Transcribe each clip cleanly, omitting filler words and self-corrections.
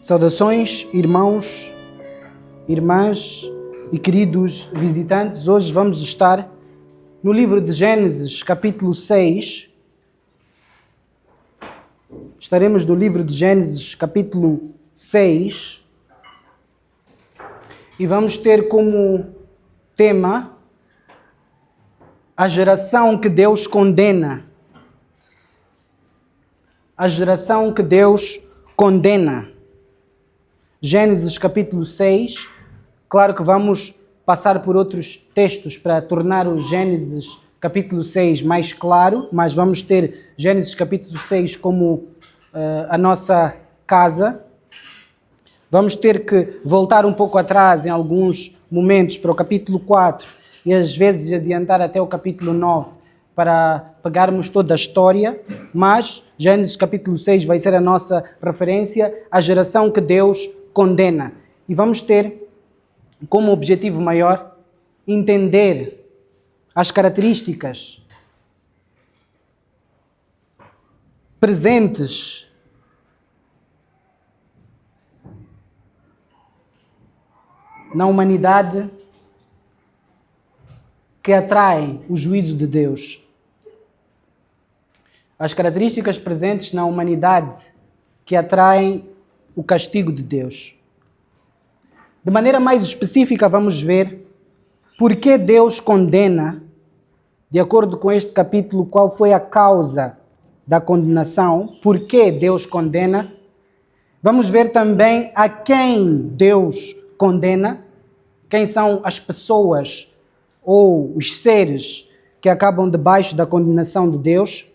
Saudações, irmãos, irmãs e queridos visitantes. Hoje vamos estar no livro de Gênesis, capítulo 6. Estaremos no livro de Gênesis, capítulo 6. E vamos ter como tema a geração que Deus condena. A geração que Deus condena. Gênesis capítulo 6. Claro que vamos passar por outros textos para tornar o Gênesis capítulo 6 mais claro, mas vamos ter Gênesis capítulo 6 como a nossa casa. Vamos ter que voltar um pouco atrás em alguns momentos para o capítulo 4 e às vezes adiantar até o capítulo 9 para pegarmos toda a história, mas Gênesis capítulo 6 vai ser a nossa referência, a geração que Deus condena. E vamos ter como objetivo maior entender as características presentes na humanidade que atraem o juízo de Deus. As características presentes na humanidade que atraem o castigo de Deus. De maneira mais específica, vamos ver por que Deus condena, de acordo com este capítulo, qual foi a causa da condenação, por que Deus condena. Vamos ver também a quem Deus condena, quem são as pessoas ou os seres que acabam debaixo da condenação de Deus.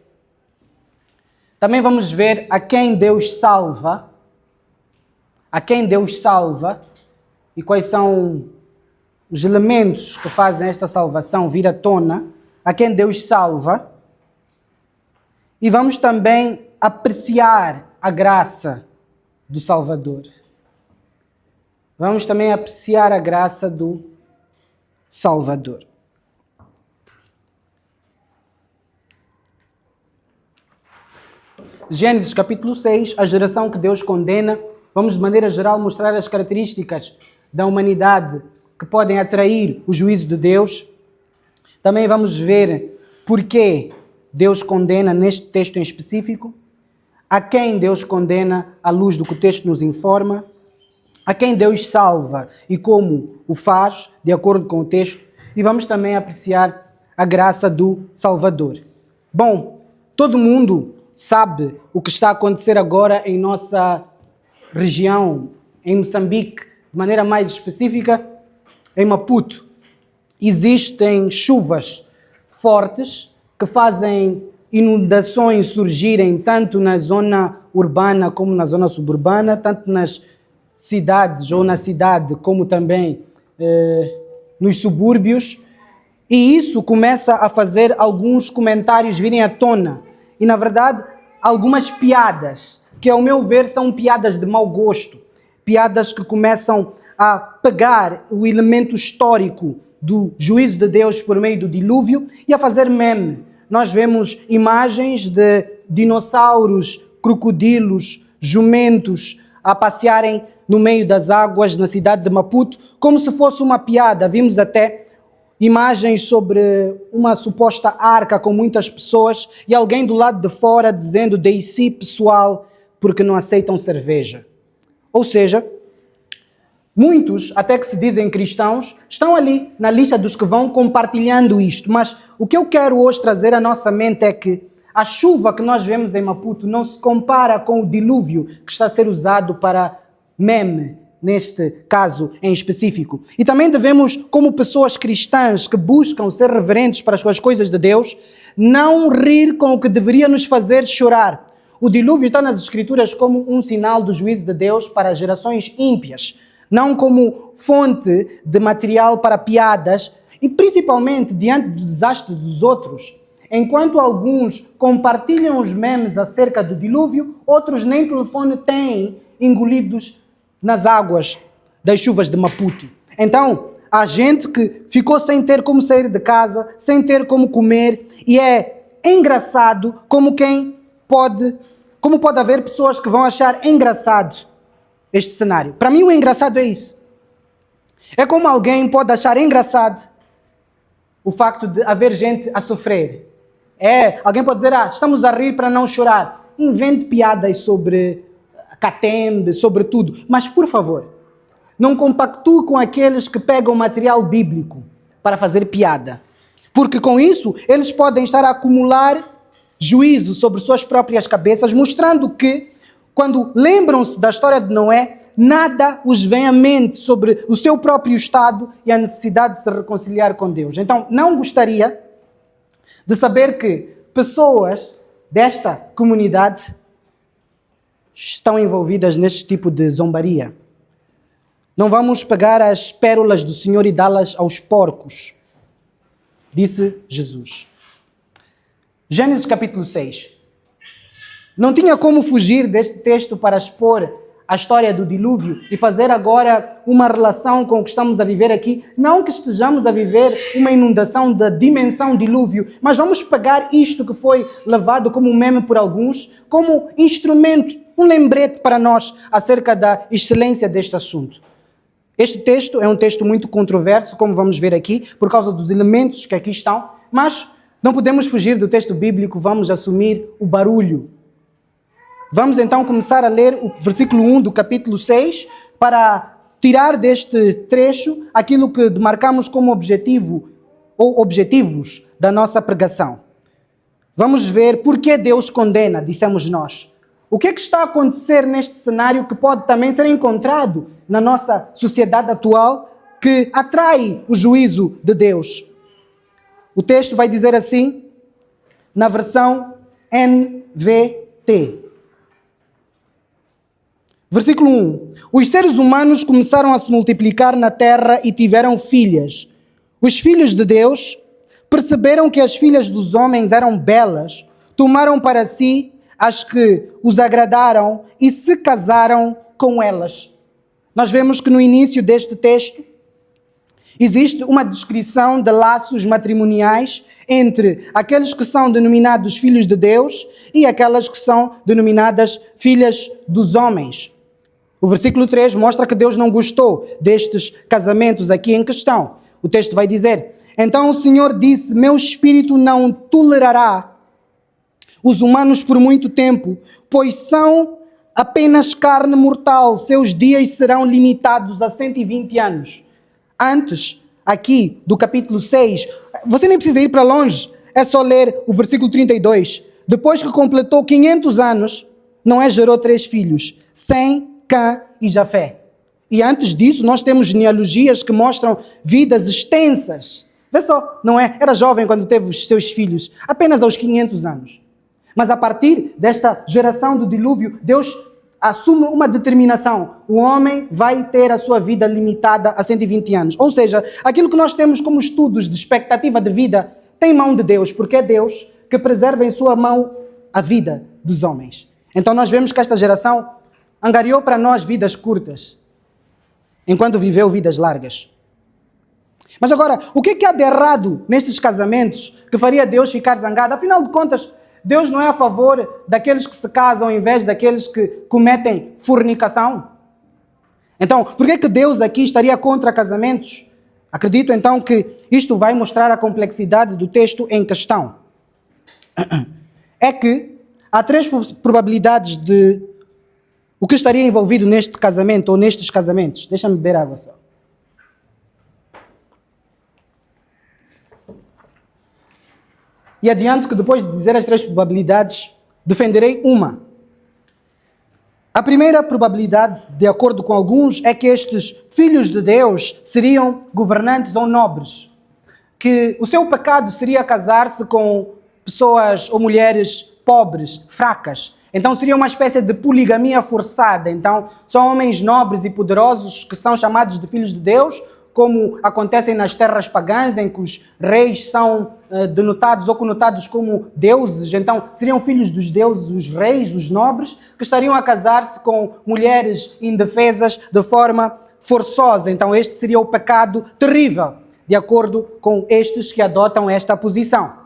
Também vamos ver a quem Deus salva, e quais são os elementos que fazem esta salvação vir à tona, a quem Deus salva. E vamos também apreciar a graça do Salvador. Vamos também apreciar a graça do Salvador. Gênesis capítulo 6, a geração que Deus condena. Vamos de maneira geral mostrar as características da humanidade que podem atrair o juízo de Deus. Também vamos ver por que Deus condena neste texto em específico, a quem Deus condena à luz do que o texto nos informa, a quem Deus salva e como o faz, de acordo com o texto, e vamos também apreciar a graça do Salvador. Bom, todo mundo sabe o que está a acontecer agora em nossa região, em Moçambique, de maneira mais específica, em Maputo. Existem chuvas fortes que fazem inundações surgirem tanto na zona urbana como na zona suburbana, tanto nas cidades ou na cidade como também nos subúrbios. E isso começa a fazer alguns comentários virem à tona. E, na verdade, algumas piadas que, ao meu ver, são piadas de mau gosto, piadas que começam a pegar o elemento histórico do juízo de Deus por meio do dilúvio e a fazer meme. Nós vemos imagens de dinossauros, crocodilos, jumentos a passearem no meio das águas na cidade de Maputo, como se fosse uma piada. Vimos até imagens sobre uma suposta arca com muitas pessoas e alguém do lado de fora dizendo "Desci, pessoal, porque não aceitam cerveja". Ou seja, muitos, até que se dizem cristãos, estão ali na lista dos que vão compartilhando isto. Mas o que eu quero hoje trazer à nossa mente é que a chuva que nós vemos em Maputo não se compara com o dilúvio que está a ser usado para meme, neste caso em específico. E também devemos, como pessoas cristãs que buscam ser reverentes para as coisas de Deus, não rir com o que deveria nos fazer chorar. O dilúvio está nas Escrituras como um sinal do juízo de Deus para gerações ímpias, não como fonte de material para piadas e principalmente diante do desastre dos outros. Enquanto alguns compartilham os memes acerca do dilúvio, outros nem telefone têm, engolidos nas águas das chuvas de Maputo. Então, há gente que ficou sem ter como sair de casa, sem ter como comer, e é engraçado como pode haver pessoas que vão achar engraçado este cenário. Para mim o engraçado é isso. É como alguém pode achar engraçado o facto de haver gente a sofrer. Alguém pode dizer, estamos a rir para não chorar. Invente piadas sobre Catembe, sobre tudo. Mas, por favor, não compactue com aqueles que pegam material bíblico para fazer piada. Porque com isso, eles podem estar a acumular juízo sobre suas próprias cabeças, mostrando que, quando lembram-se da história de Noé, nada os vem à mente sobre o seu próprio estado e a necessidade de se reconciliar com Deus. Então, não gostaria de saber que pessoas desta comunidade estão envolvidas neste tipo de zombaria. Não vamos pegar as pérolas do Senhor e dá-las aos porcos, disse Jesus. Gênesis capítulo 6. Não tinha como fugir deste texto para expor a história do dilúvio e fazer agora uma relação com o que estamos a viver aqui. Não que estejamos a viver uma inundação da dimensão dilúvio, mas vamos pegar isto que foi levado como um meme por alguns, como instrumento, um lembrete para nós acerca da excelência deste assunto. Este texto é um texto muito controverso, como vamos ver aqui, por causa dos elementos que aqui estão, mas não podemos fugir do texto bíblico, vamos assumir o barulho. Vamos então começar a ler o versículo 1 do capítulo 6 para tirar deste trecho aquilo que demarcamos como objetivo ou objetivos da nossa pregação. Vamos ver por que Deus condena, dissemos nós. O que é que está a acontecer neste cenário que pode também ser encontrado na nossa sociedade atual que atrai o juízo de Deus? O texto vai dizer assim, na versão NVT. Versículo 1. Os seres humanos começaram a se multiplicar na terra e tiveram filhas. Os filhos de Deus perceberam que as filhas dos homens eram belas, tomaram para si as que os agradaram e se casaram com elas. Nós vemos que no início deste texto existe uma descrição de laços matrimoniais entre aqueles que são denominados filhos de Deus e aquelas que são denominadas filhas dos homens. O versículo 3 mostra que Deus não gostou destes casamentos aqui em questão. O texto vai dizer, então o Senhor disse, meu espírito não tolerará os humanos por muito tempo, pois são apenas carne mortal, seus dias serão limitados a 120 anos. Antes, aqui do capítulo 6, você nem precisa ir para longe, é só ler o versículo 32. Depois que completou 500 anos, Noé gerou 3 filhos, Sem, Cã e Jafé. E antes disso, nós temos genealogias que mostram vidas extensas. Vê só, Noé era jovem quando teve os seus filhos, apenas aos 500 anos. Mas a partir desta geração do dilúvio, Deus assume uma determinação. O homem vai ter a sua vida limitada a 120 anos. Ou seja, aquilo que nós temos como estudos de expectativa de vida tem mão de Deus, porque é Deus que preserva em sua mão a vida dos homens. Então nós vemos que esta geração angariou para nós vidas curtas, enquanto viveu vidas largas. Mas agora, o que há de errado nestes casamentos que faria Deus ficar zangado? Afinal de contas, Deus não é a favor daqueles que se casam ao invés daqueles que cometem fornicação? Então, por que Deus aqui estaria contra casamentos? Acredito então que isto vai mostrar a complexidade do texto em questão. É que há 3 probabilidades de o que estaria envolvido neste casamento ou nestes casamentos. Deixa-me beber água só. E adianto que depois de dizer as 3 probabilidades, defenderei uma. A primeira probabilidade, de acordo com alguns, é que estes filhos de Deus seriam governantes ou nobres. Que o seu pecado seria casar-se com pessoas ou mulheres pobres, fracas. Então seria uma espécie de poligamia forçada. Então são homens nobres e poderosos que são chamados de filhos de Deus, como acontecem nas terras pagãs, em que os reis são denotados ou conotados como deuses. Então seriam filhos dos deuses, os reis, os nobres, que estariam a casar-se com mulheres indefesas de forma forçosa. Então este seria o pecado terrível, de acordo com estes que adotam esta posição.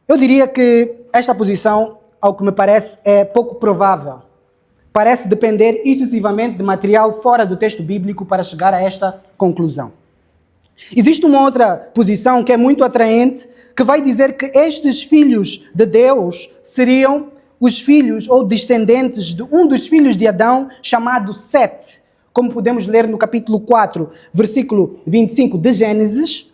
Eu diria que esta posição, ao que me parece, é pouco provável. parece depender excessivamente de material fora do texto bíblico para chegar a esta conclusão. Existe uma outra posição que é muito atraente, que vai dizer que estes filhos de Deus seriam os filhos ou descendentes de um dos filhos de Adão, chamado Sete, como podemos ler no capítulo 4, versículo 25 de Gênesis.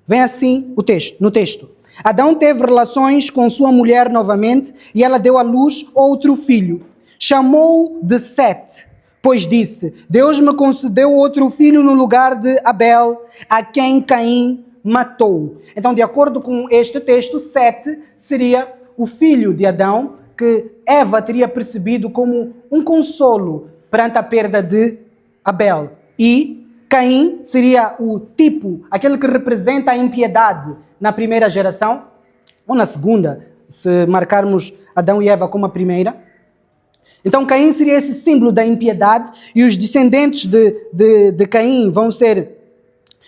Vem assim no texto. Adão teve relações com sua mulher novamente e ela deu à luz outro filho. Chamou-o de Sete, pois disse: Deus me concedeu outro filho no lugar de Abel, a quem Caim matou. Então, de acordo com este texto, Sete seria o filho de Adão, que Eva teria percebido como um consolo perante a perda de Abel. E Caim seria o tipo, aquele que representa a impiedade na primeira geração, ou na segunda, se marcarmos Adão e Eva como a primeira. Então Caim seria esse símbolo da impiedade, e os descendentes de Caim vão ser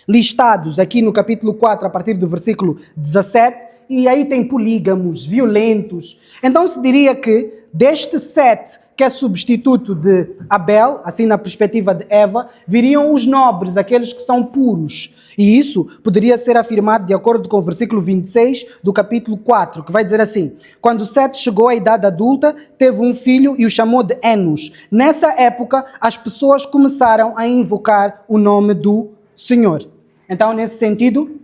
listados aqui no capítulo 4, a partir do versículo 17, e aí tem polígamos, violentos. Então se diria que deste Sete, que é substituto de Abel, assim na perspectiva de Eva, viriam os nobres, aqueles que são puros. E isso poderia ser afirmado de acordo com o versículo 26 do capítulo 4, que vai dizer assim: quando Sete chegou à idade adulta, teve um filho e o chamou de Enos. Nessa época, as pessoas começaram a invocar o nome do Senhor. Então, nesse sentido,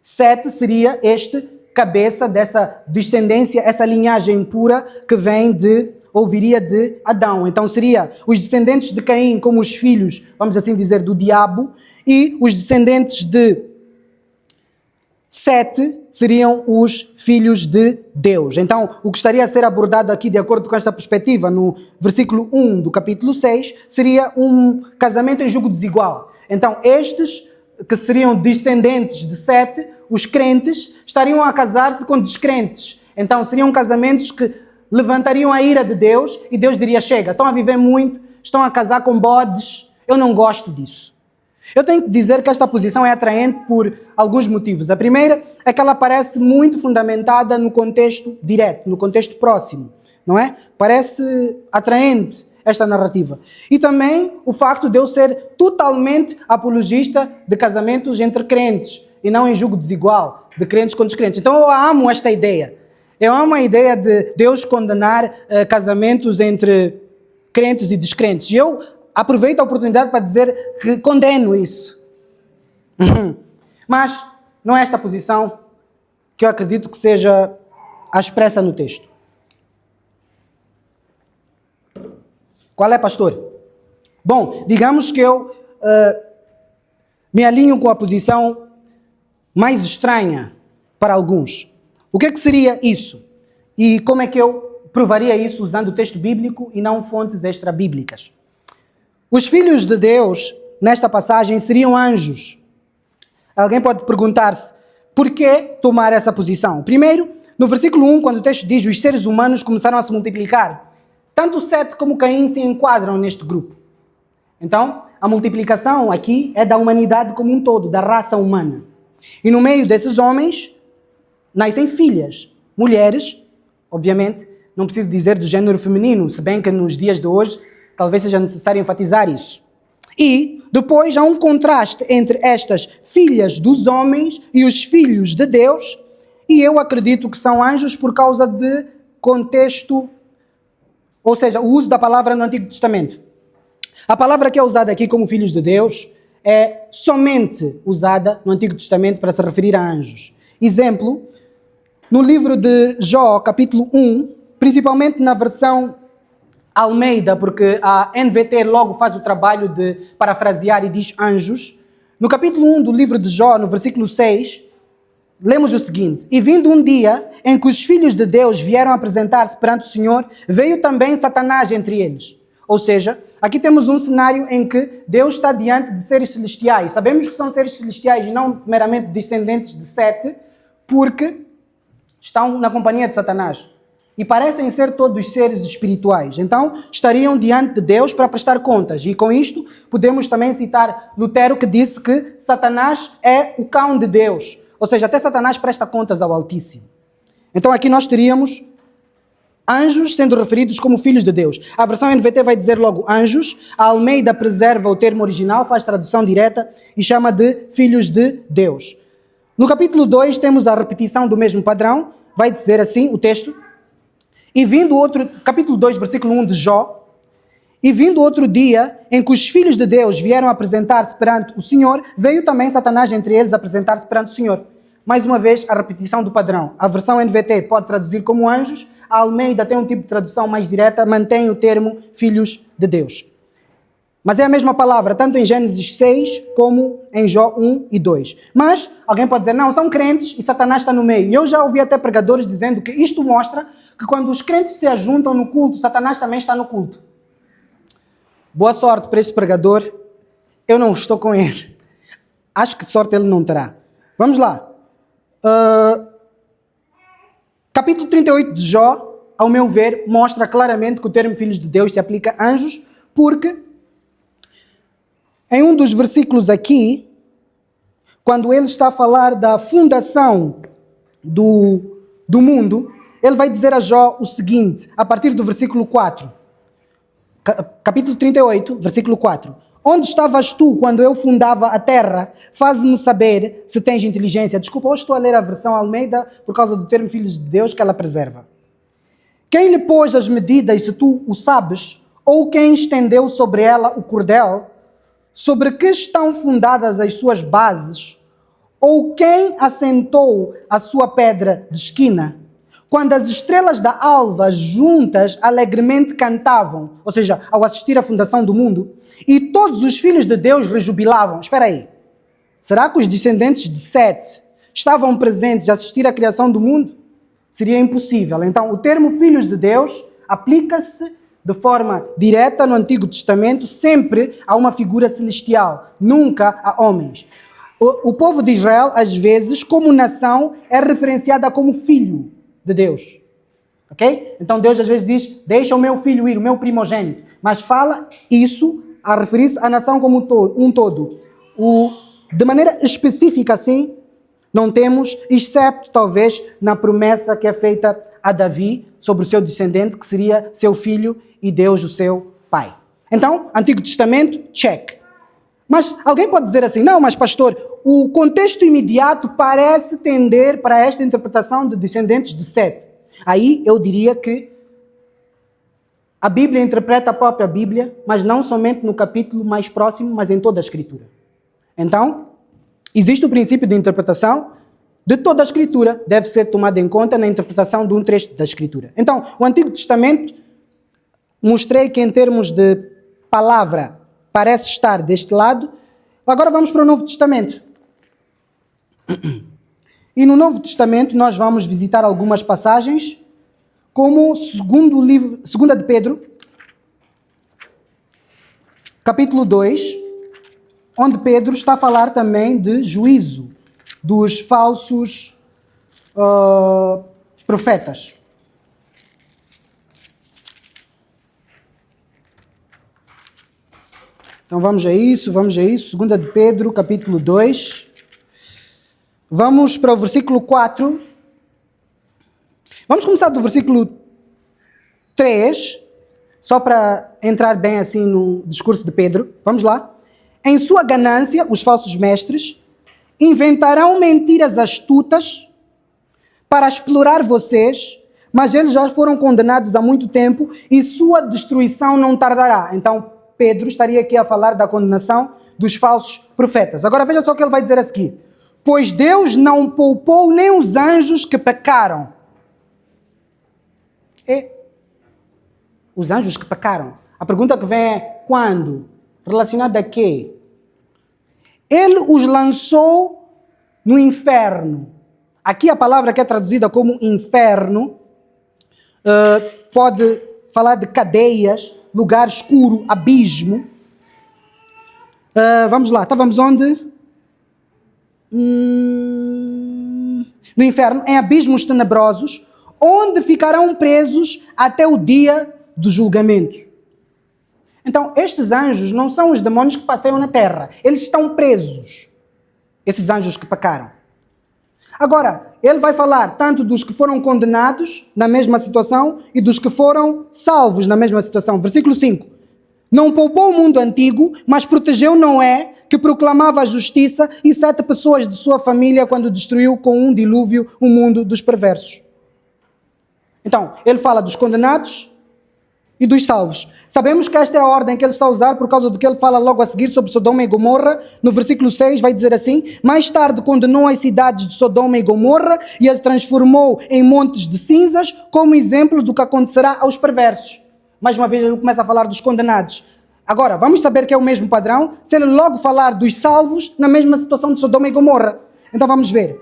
Sete seria este cabeça dessa descendência, essa linhagem pura que vem de, ou viria de Adão. Então seria os descendentes de Caim como os filhos, vamos assim dizer, do diabo, e os descendentes de Sete seriam os filhos de Deus. Então, o que estaria a ser abordado aqui, de acordo com esta perspectiva, no versículo 1 do capítulo 6, seria um casamento em julgo desigual. Então, estes que seriam descendentes de Sete, os crentes, estariam a casar-se com descrentes. Então, seriam casamentos que levantariam a ira de Deus e Deus diria: chega, estão a viver muito, estão a casar com bodes, eu não gosto disso. Eu tenho que dizer que esta posição é atraente por alguns motivos. A primeira é que ela parece muito fundamentada no contexto direto, no contexto próximo, não é? Parece atraente esta narrativa. E também o facto de eu ser totalmente apologista de casamentos entre crentes e não em julgo desigual, de crentes com descrentes. Então eu amo esta ideia. Eu amo a ideia de Deus condenar casamentos entre crentes e descrentes. E eu aproveito a oportunidade para dizer que condeno isso. Mas não é esta posição que eu acredito que seja a expressa no texto. Qual é, pastor? Bom, digamos que eu me alinho com a posição mais estranha para alguns. O que é que seria isso? E como é que eu provaria isso usando o texto bíblico e não fontes extra-bíblicas? Os filhos de Deus, nesta passagem, seriam anjos. Alguém pode perguntar-se, por que tomar essa posição? Primeiro, no versículo 1, quando o texto diz: os seres humanos começaram a se multiplicar, tanto Sete como Caim se enquadram neste grupo. Então, a multiplicação aqui é da humanidade como um todo, da raça humana. E no meio desses homens, nascem filhas, mulheres, obviamente, não preciso dizer do género feminino, se bem que nos dias de hoje talvez seja necessário enfatizar isso. E depois há um contraste entre estas filhas dos homens e os filhos de Deus, e eu acredito que são anjos por causa de contexto, ou seja, o uso da palavra no Antigo Testamento. A palavra que é usada aqui como filhos de Deus é somente usada no Antigo Testamento para se referir a anjos. Exemplo, no livro de Jó, capítulo 1, principalmente na versão Almeida, porque a NVT logo faz o trabalho de parafrasear e diz anjos. No capítulo 1 do livro de Jó, no versículo 6, lemos o seguinte: e vindo um dia em que os filhos de Deus vieram apresentar-se perante o Senhor, veio também Satanás entre eles. Ou seja, aqui temos um cenário em que Deus está diante de seres celestiais. Sabemos que são seres celestiais e não meramente descendentes de Sete, porque estão na companhia de Satanás. E parecem ser todos seres espirituais. Então, estariam diante de Deus para prestar contas. E com isto, podemos também citar Lutero, que disse que Satanás é o cão de Deus. Ou seja, até Satanás presta contas ao Altíssimo. Então, aqui nós teríamos Anjos sendo referidos como filhos de Deus. A versão NVT vai dizer logo anjos, a Almeida preserva o termo original, faz tradução direta e chama de filhos de Deus. No capítulo 2 temos a repetição do mesmo padrão, vai dizer assim o texto, e vindo outro, capítulo 2, versículo 1 de Jó, e vindo outro dia em que os filhos de Deus vieram apresentar-se perante o Senhor, veio também Satanás entre eles apresentar-se perante o Senhor. Mais uma vez, a repetição do padrão. A versão NVT pode traduzir como anjos, a Almeida tem um tipo de tradução mais direta, mantém o termo filhos de Deus. Mas é a mesma palavra, tanto em Gênesis 6 como em Jó 1 e 2. Mas alguém pode dizer, não, são crentes e Satanás está no meio. E eu já ouvi até pregadores dizendo que isto mostra que quando os crentes se ajuntam no culto, Satanás também está no culto. Boa sorte para este pregador, eu não estou com ele. Acho que sorte ele não terá. Vamos lá. Capítulo 38 de Jó, ao meu ver, mostra claramente que o termo filhos de Deus se aplica a anjos, porque em um dos versículos aqui, quando ele está a falar da fundação do mundo, ele vai dizer a Jó o seguinte, a partir do versículo 4. Capítulo 38, versículo 4. Onde estavas tu quando eu fundava a terra? Faz-me saber se tens inteligência. Desculpa, hoje estou a ler a versão Almeida por causa do termo filhos de Deus que ela preserva. Quem lhe pôs as medidas, se tu o sabes? Ou quem estendeu sobre ela o cordel? Sobre que estão fundadas as suas bases? Ou quem assentou a sua pedra de esquina? Quando as estrelas da alva juntas alegremente cantavam, ou seja, ao assistir à fundação do mundo, e todos os filhos de Deus rejubilavam. Espera aí, será que os descendentes de Sete estavam presentes a assistir à criação do mundo? Seria impossível. Então, o termo filhos de Deus aplica-se de forma direta no Antigo Testamento sempre a uma figura celestial, nunca a homens. O povo de Israel, às vezes, como nação, é referenciada como filho de Deus. Ok? Então Deus às vezes diz, deixa o meu filho ir, o meu primogênito. Mas fala isso a referir-se à nação como um todo. De maneira específica assim, não temos, exceto talvez na promessa que é feita a Davi sobre o seu descendente, que seria seu filho e Deus o seu pai. Então, Antigo Testamento, check. Mas alguém pode dizer assim, não, mas pastor, o contexto imediato parece tender para esta interpretação de descendentes de Sete. Aí eu diria que a Bíblia interpreta a própria Bíblia, mas não somente no capítulo mais próximo, mas em toda a Escritura. Então, existe o princípio de interpretação de toda a Escritura, deve ser tomado em conta na interpretação de um trecho da Escritura. Então, o Antigo Testamento, mostrei que em termos de palavra parece estar deste lado. Agora vamos para o Novo Testamento. E no Novo Testamento nós vamos visitar algumas passagens, como segundo livro, 2 de Pedro, capítulo 2, onde Pedro está a falar também de juízo dos falsos profetas. Então vamos a isso. 2 de Pedro, capítulo 2. Vamos para o versículo 4. Vamos começar do versículo 3, só para entrar bem assim no discurso de Pedro. Vamos lá. Em sua ganância, os falsos mestres inventarão mentiras astutas para explorar vocês, mas eles já foram condenados há muito tempo e sua destruição não tardará. Então, Pedro estaria aqui a falar da condenação dos falsos profetas. Agora veja só o que ele vai dizer a seguir. Pois Deus não poupou nem os anjos que pecaram. Os anjos que pecaram. A pergunta que vem é quando? Relacionada a quê? Ele os lançou no inferno. Aqui a palavra que é traduzida como inferno pode falar de cadeias, lugar escuro, abismo. Vamos lá, estávamos onde? No inferno, em abismos tenebrosos, onde ficarão presos até o dia do julgamento. Então, estes anjos não são os demônios que passeiam na terra. Eles estão presos. Esses anjos que pecaram. Agora, ele vai falar tanto dos que foram condenados na mesma situação e dos que foram salvos na mesma situação. Versículo 5. Não poupou o mundo antigo, mas protegeu Noé, que proclamava a justiça, e 7 pessoas de sua família quando destruiu com um dilúvio o mundo dos perversos. Então, ele fala dos condenados e dos salvos. Sabemos que esta é a ordem que ele está a usar por causa do que ele fala logo a seguir sobre Sodoma e Gomorra. No versículo 6 vai dizer assim: mais tarde condenou as cidades de Sodoma e Gomorra e as transformou em montes de cinzas, como exemplo do que acontecerá aos perversos. Mais uma vez ele começa a falar dos condenados. Agora, vamos saber que é o mesmo padrão se ele logo falar dos salvos na mesma situação de Sodoma e Gomorra. Então vamos ver.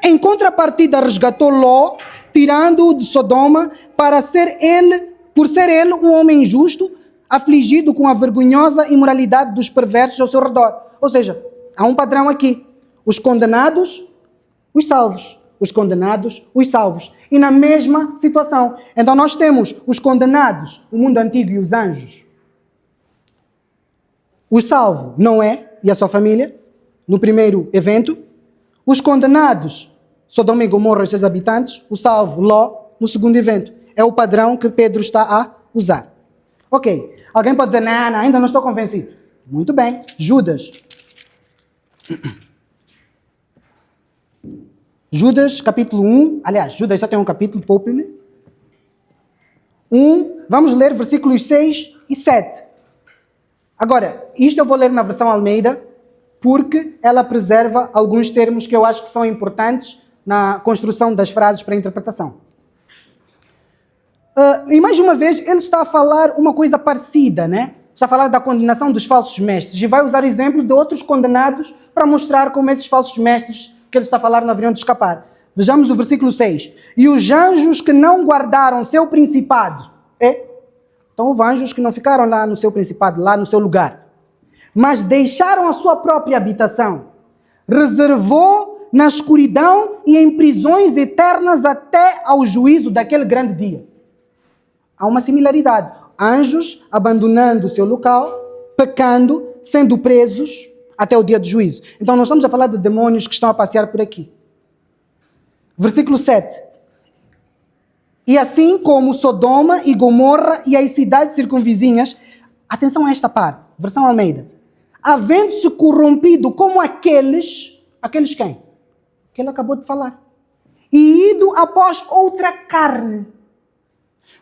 Em contrapartida resgatou Ló, tirando-o de Sodoma por ser ele um homem justo, afligido com a vergonhosa imoralidade dos perversos ao seu redor. Ou seja, há um padrão aqui. Os condenados, os salvos. Os condenados, os salvos. E na mesma situação. Então nós temos os condenados, o mundo antigo e os anjos. O salvo, Noé e a sua família, no primeiro evento. Os condenados, Sodoma e Gomorra e seus habitantes. O salvo, Ló, no segundo evento. É o padrão que Pedro está a usar. Ok. Alguém pode dizer, não, ainda não estou convencido. Muito bem. Judas. Judas, capítulo 1. Aliás, Judas só tem um capítulo, poupe-me. 1. Vamos ler versículos 6 e 7. Agora, isto eu vou ler na versão Almeida, porque ela preserva alguns termos que eu acho que são importantes na construção das frases para a interpretação. E mais uma vez, ele está a falar uma coisa parecida, né? Está a falar da condenação dos falsos mestres e vai usar exemplo de outros condenados para mostrar como esses falsos mestres que ele está a falar não haveriam de escapar. Vejamos o versículo 6. E os anjos que não guardaram seu principado. Então houve anjos que não ficaram lá no seu principado, lá no seu lugar, mas deixaram a sua própria habitação. Reservou na escuridão e em prisões eternas até ao juízo daquele grande dia. Há uma similaridade. Anjos abandonando o seu local, pecando, sendo presos até o dia do juízo. Então nós estamos a falar de demônios que estão a passear por aqui. Versículo 7. E assim como Sodoma e Gomorra e as cidades circunvizinhas, atenção a esta parte, versão Almeida, havendo-se corrompido como aqueles quem? Que ele acabou de falar. E ido após outra carne.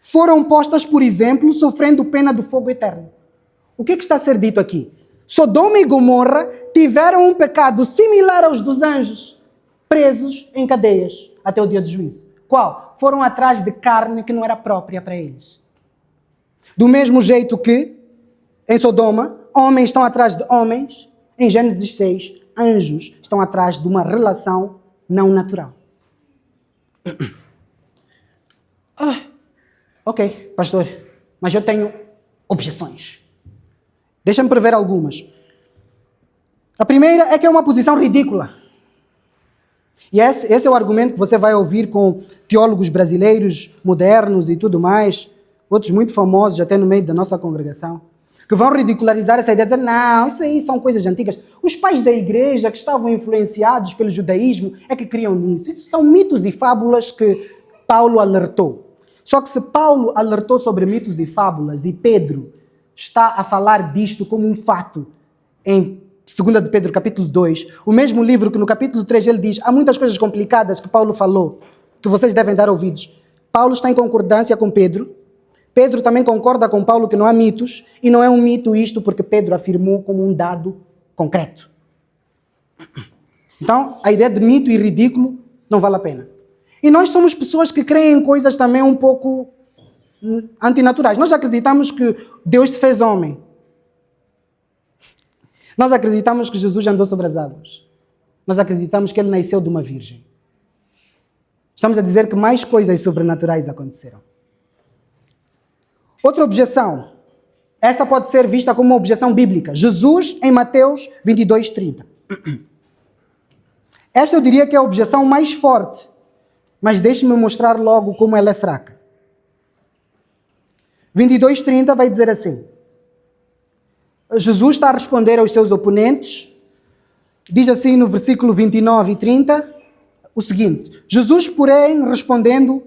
Foram postas, por exemplo, sofrendo pena do fogo eterno. O que está a ser dito aqui? Sodoma e Gomorra tiveram um pecado similar aos dos anjos, presos em cadeias até o dia do juízo. Qual? Foram atrás de carne que não era própria para eles. Do mesmo jeito que, em Sodoma, homens estão atrás de homens, em Gênesis 6, anjos estão atrás de uma relação não natural. Ok, pastor, mas eu tenho objeções. Deixa-me prever algumas. A primeira é que é uma posição ridícula. E esse é o argumento que você vai ouvir com teólogos brasileiros, modernos e tudo mais, outros muito famosos até no meio da nossa congregação, que vão ridicularizar essa ideia, dizer, não, isso aí são coisas antigas. Os pais da igreja que estavam influenciados pelo judaísmo é que criam nisso. Isso são mitos e fábulas que Paulo alertou. Só que se Paulo alertou sobre mitos e fábulas e Pedro está a falar disto como um fato em 2 de Pedro, capítulo 2, o mesmo livro que no capítulo 3 ele diz, há muitas coisas complicadas que Paulo falou, que vocês devem dar ouvidos. Paulo está em concordância com Pedro. Pedro também concorda com Paulo que não há mitos, e não é um mito isto porque Pedro afirmou como um dado concreto. Então, a ideia de mito e ridículo não vale a pena. E nós somos pessoas que creem em coisas também um pouco antinaturais. Nós acreditamos que Deus se fez homem. Nós acreditamos que Jesus andou sobre as águas. Nós acreditamos que ele nasceu de uma virgem. Estamos a dizer que mais coisas sobrenaturais aconteceram. Outra objeção. Essa pode ser vista como uma objeção bíblica. Jesus em Mateus 22:30. Esta eu diria que é a objeção mais forte. Mas deixe-me mostrar logo como ela é fraca. 22:30 vai dizer assim. Jesus está a responder aos seus oponentes. Diz assim no versículo 29 e 30. o seguinte: Jesus, porém, respondendo,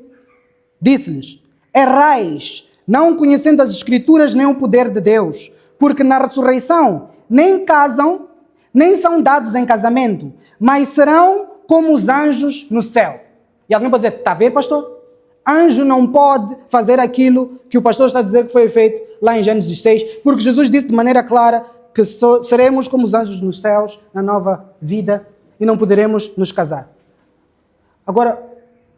disse-lhes: errais, não conhecendo as Escrituras nem o poder de Deus, porque na ressurreição nem casam, nem são dados em casamento, mas serão como os anjos no céu. E alguém pode dizer: está a ver, pastor? Anjo não pode fazer aquilo que o pastor está a dizer que foi feito lá em Gênesis 6, porque Jesus disse de maneira clara que seremos como os anjos nos céus, na nova vida, e não poderemos nos casar. Agora,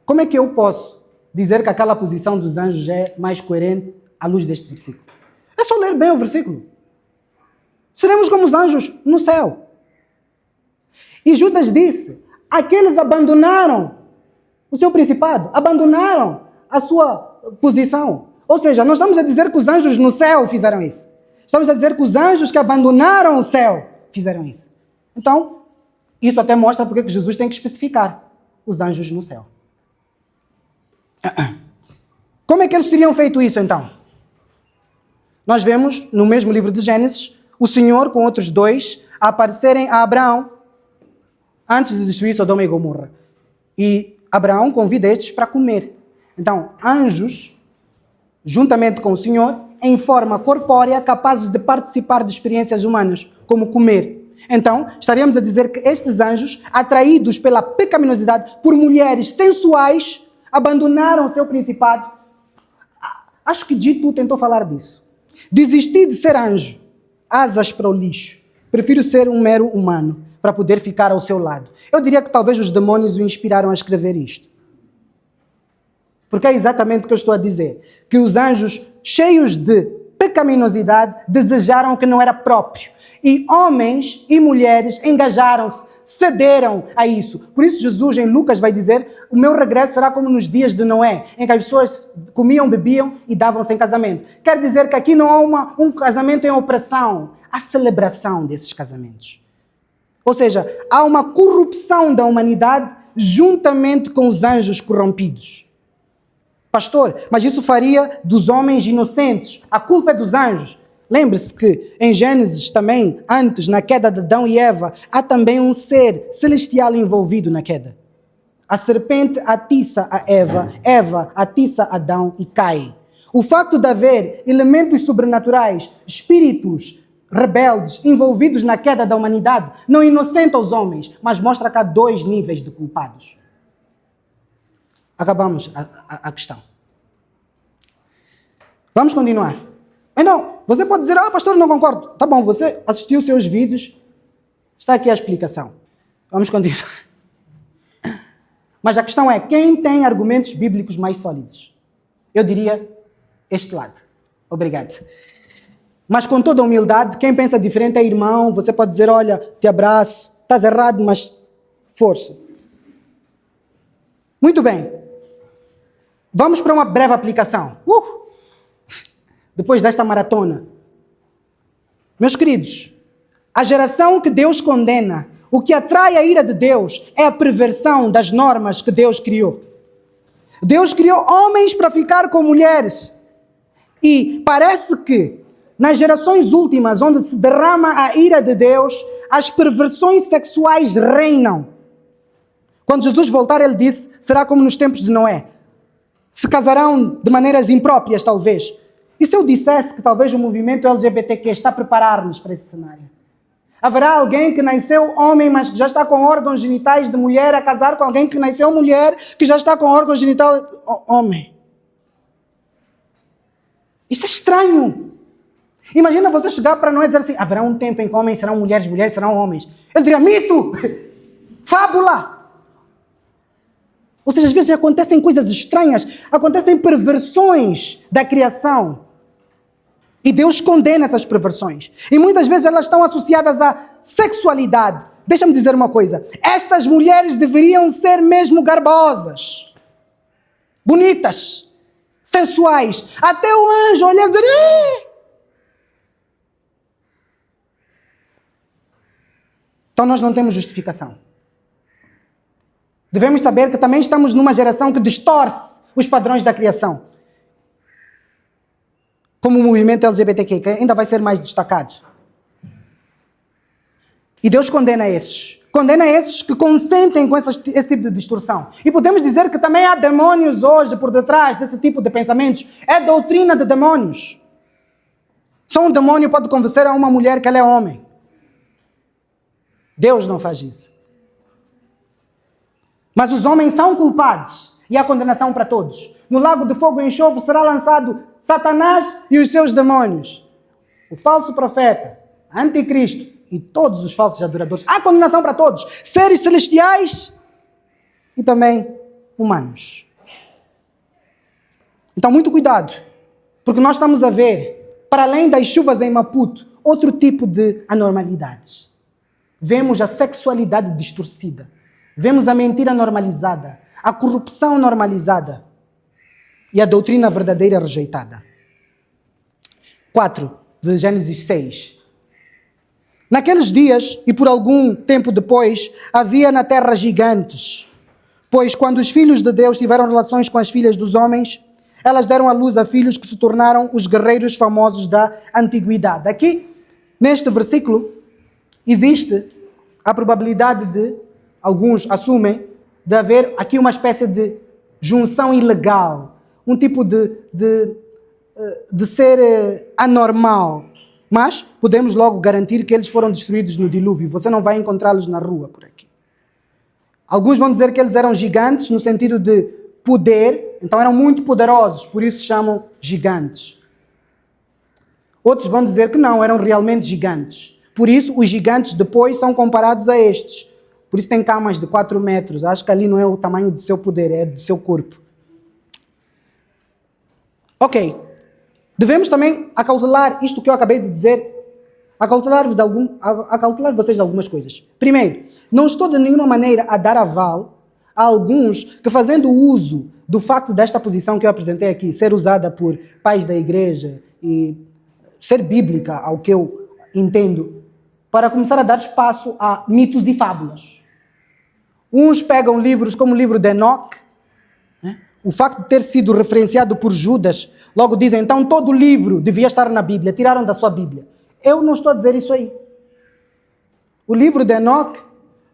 como é que eu posso dizer que aquela posição dos anjos é mais coerente à luz deste versículo? É só ler bem o versículo. Seremos como os anjos no céu. E Judas disse: aqueles abandonaram o seu principado, abandonaram a sua posição. Ou seja, não estamos a dizer que os anjos no céu fizeram isso. Estamos a dizer que os anjos que abandonaram o céu fizeram isso. Então, isso até mostra porque que Jesus tem que especificar os anjos no céu. Como é que eles teriam feito isso então? Nós vemos no mesmo livro de Gênesis o Senhor com outros dois aparecerem a Abraão antes de destruir Sodoma e Gomorra. E Abraão convida estes para comer. Então, anjos, juntamente com o Senhor, em forma corpórea, capazes de participar de experiências humanas, como comer. Então, estaríamos a dizer que estes anjos, atraídos pela pecaminosidade por mulheres sensuais, abandonaram o seu principado. Acho que Dito tentou falar disso. Desisti de ser anjo, asas para o lixo. Prefiro ser um mero humano, para poder ficar ao seu lado. Eu diria que talvez os demônios o inspiraram a escrever isto. Porque é exatamente o que eu estou a dizer. Que os anjos, cheios de pecaminosidade, desejaram o que não era próprio. E homens e mulheres engajaram-se, cederam a isso. Por isso Jesus em Lucas vai dizer: o meu regresso será como nos dias de Noé, em que as pessoas comiam, bebiam e davam-se em casamento. Quer dizer que aqui não há um casamento em opressão, há celebração desses casamentos. Ou seja, há uma corrupção da humanidade juntamente com os anjos corrompidos. Pastor, mas isso faria dos homens inocentes. A culpa é dos anjos. Lembre-se que em Gênesis também, antes, na queda de Adão e Eva, há também um ser celestial envolvido na queda. A serpente atiça a Eva, Eva atiça Adão e cai. O facto de haver elementos sobrenaturais, espíritos rebeldes envolvidos na queda da humanidade, não inocenta os homens, mas mostra que há dois níveis de culpados. Acabamos a questão. Vamos continuar. Então, você pode dizer: pastor, não concordo. Tá bom, você assistiu os seus vídeos, está aqui a explicação. Vamos continuar. Mas a questão é, quem tem argumentos bíblicos mais sólidos? Eu diria este lado. Obrigado. Mas com toda a humildade, quem pensa diferente é irmão. Você pode dizer: olha, te abraço, estás errado, mas força. Muito bem. Vamos para uma breve aplicação. Depois desta maratona. Meus queridos, a geração que Deus condena, o que atrai a ira de Deus é a perversão das normas que Deus criou. Deus criou homens para ficar com mulheres. E parece que nas gerações últimas, onde se derrama a ira de Deus, as perversões sexuais reinam. Quando Jesus voltar, ele disse: será como nos tempos de Noé. Se casarão de maneiras impróprias, talvez. E se eu dissesse que talvez o movimento LGBTQ está a preparar-nos para esse cenário? Haverá alguém que nasceu homem, mas que já está com órgãos genitais de mulher, a casar com alguém que nasceu mulher, que já está com órgãos genitais de homem. Isso é estranho. Imagina você chegar para Noé e dizer assim: haverá um tempo em que homens serão mulheres, mulheres serão homens. Ele diria: mito! Fábula! Ou seja, às vezes acontecem coisas estranhas, acontecem perversões da criação. E Deus condena essas perversões. E muitas vezes elas estão associadas à sexualidade. Deixa-me dizer uma coisa. Estas mulheres deveriam ser mesmo garbosas, bonitas, sensuais. Até o anjo olhar e dizer: então nós não temos justificação. Devemos saber que também estamos numa geração que distorce os padrões da criação. Como o movimento LGBTQ, que ainda vai ser mais destacado. E Deus condena esses. Condena esses que consentem com esse tipo de distorção. E podemos dizer que também há demônios hoje por detrás desse tipo de pensamentos. É doutrina de demônios. Só um demônio pode convencer a uma mulher que ela é homem. Deus não faz isso. Mas os homens são culpados e há condenação para todos. No lago de fogo e enxofre será lançado Satanás e os seus demônios. O falso profeta, anticristo e todos os falsos adoradores. Há condenação para todos. Seres celestiais e também humanos. Então, muito cuidado. Porque nós estamos a ver, para além das chuvas em Maputo, outro tipo de anormalidades. Vemos a sexualidade distorcida. Vemos a mentira normalizada. A corrupção normalizada. E a doutrina verdadeira rejeitada. 4 de Gênesis 6. Naqueles dias, e por algum tempo depois, havia na terra gigantes. Pois quando os filhos de Deus tiveram relações com as filhas dos homens, elas deram à luz a filhos que se tornaram os guerreiros famosos da antiguidade. Aqui, neste versículo, existe a probabilidade de, alguns assumem, de haver aqui uma espécie de junção ilegal, um tipo de ser anormal. Mas podemos logo garantir que eles foram destruídos no dilúvio. Você não vai encontrá-los na rua por aqui. Alguns vão dizer que eles eram gigantes no sentido de poder, então eram muito poderosos, por isso se chamam gigantes. Outros vão dizer que não, eram realmente gigantes. Por isso, os gigantes depois são comparados a estes. Por isso tem camas de 4 metros. Acho que ali não é o tamanho do seu poder, é do seu corpo. Ok. Devemos também acautelar isto que eu acabei de dizer, acautelar vocês de algumas coisas. Primeiro, não estou de nenhuma maneira a dar aval a alguns que, fazendo uso do facto desta posição que eu apresentei aqui, ser usada por pais da igreja e ser bíblica, ao que eu entendo, para começar a dar espaço a mitos e fábulas. Uns pegam livros como o livro de Enoque, né? O facto de ter sido referenciado por Judas, logo dizem, então todo livro devia estar na Bíblia, tiraram da sua Bíblia. Eu não estou a dizer isso aí. O livro de Enoque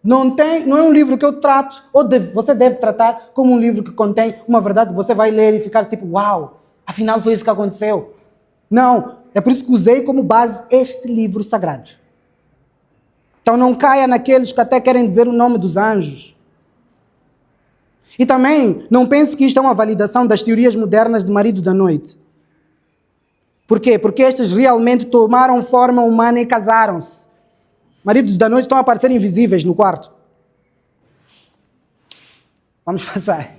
não é um livro que eu trato, você deve tratar como um livro que contém uma verdade que você vai ler e ficar tipo, uau, afinal foi isso que aconteceu. Não, é por isso que usei como base este livro sagrado. Então não caia naqueles que até querem dizer o nome dos anjos. E também não pense que isto é uma validação das teorias modernas de marido da noite. Por quê? Porque estes realmente tomaram forma humana e casaram-se. Maridos da noite estão a aparecer invisíveis no quarto. Vamos passar.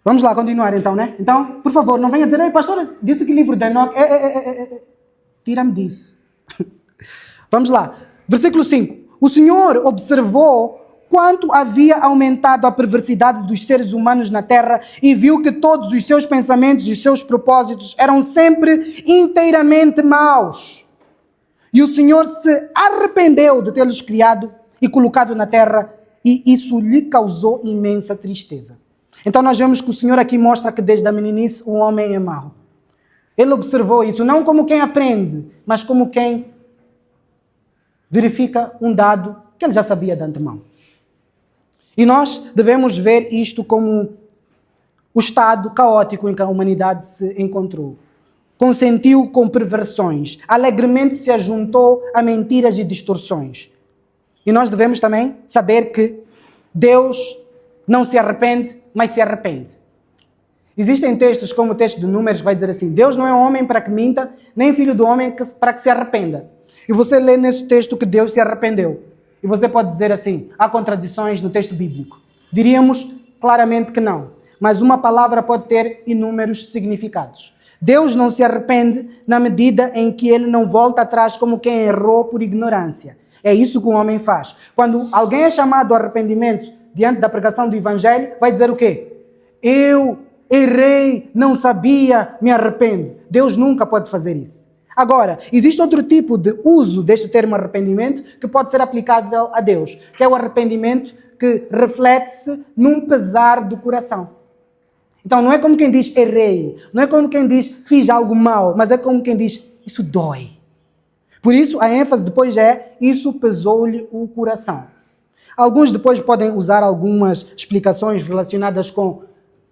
Vamos lá continuar então, né? Então, por favor, não venha dizer, ei pastor, disse que livro de Enoque, tira-me disso. Vamos lá. Versículo 5. O Senhor observou quanto havia aumentado a perversidade dos seres humanos na terra e viu que todos os seus pensamentos e os seus propósitos eram sempre inteiramente maus. E o Senhor se arrependeu de tê-los criado e colocado na terra e isso lhe causou imensa tristeza. Então nós vemos que o Senhor aqui mostra que desde a meninice o homem é mau. Ele observou isso não como quem aprende, mas como quem verifica um dado que ele já sabia de antemão. E nós devemos ver isto como o estado caótico em que a humanidade se encontrou. Consentiu com perversões, alegremente se ajuntou a mentiras e distorções. E nós devemos também saber que Deus não se arrepende, mas se arrepende. Existem textos como o texto de Números que vai dizer assim, Deus não é homem para que minta, nem filho do homem para que se arrependa. E você lê nesse texto que Deus se arrependeu. E você pode dizer assim, há contradições no texto bíblico. Diríamos claramente que não. Mas uma palavra pode ter inúmeros significados. Deus não se arrepende na medida em que ele não volta atrás como quem errou por ignorância. É isso que o homem faz. Quando alguém é chamado ao arrependimento diante da pregação do Evangelho, vai dizer o quê? Eu errei, não sabia, me arrependo. Deus nunca pode fazer isso. Agora, existe outro tipo de uso deste termo arrependimento que pode ser aplicável a Deus, que é o arrependimento que reflete-se num pesar do coração. Então não é como quem diz errei, não é como quem diz fiz algo mal, mas é como quem diz isso dói. Por isso, a ênfase depois é, isso pesou-lhe o coração. Alguns depois podem usar algumas explicações relacionadas com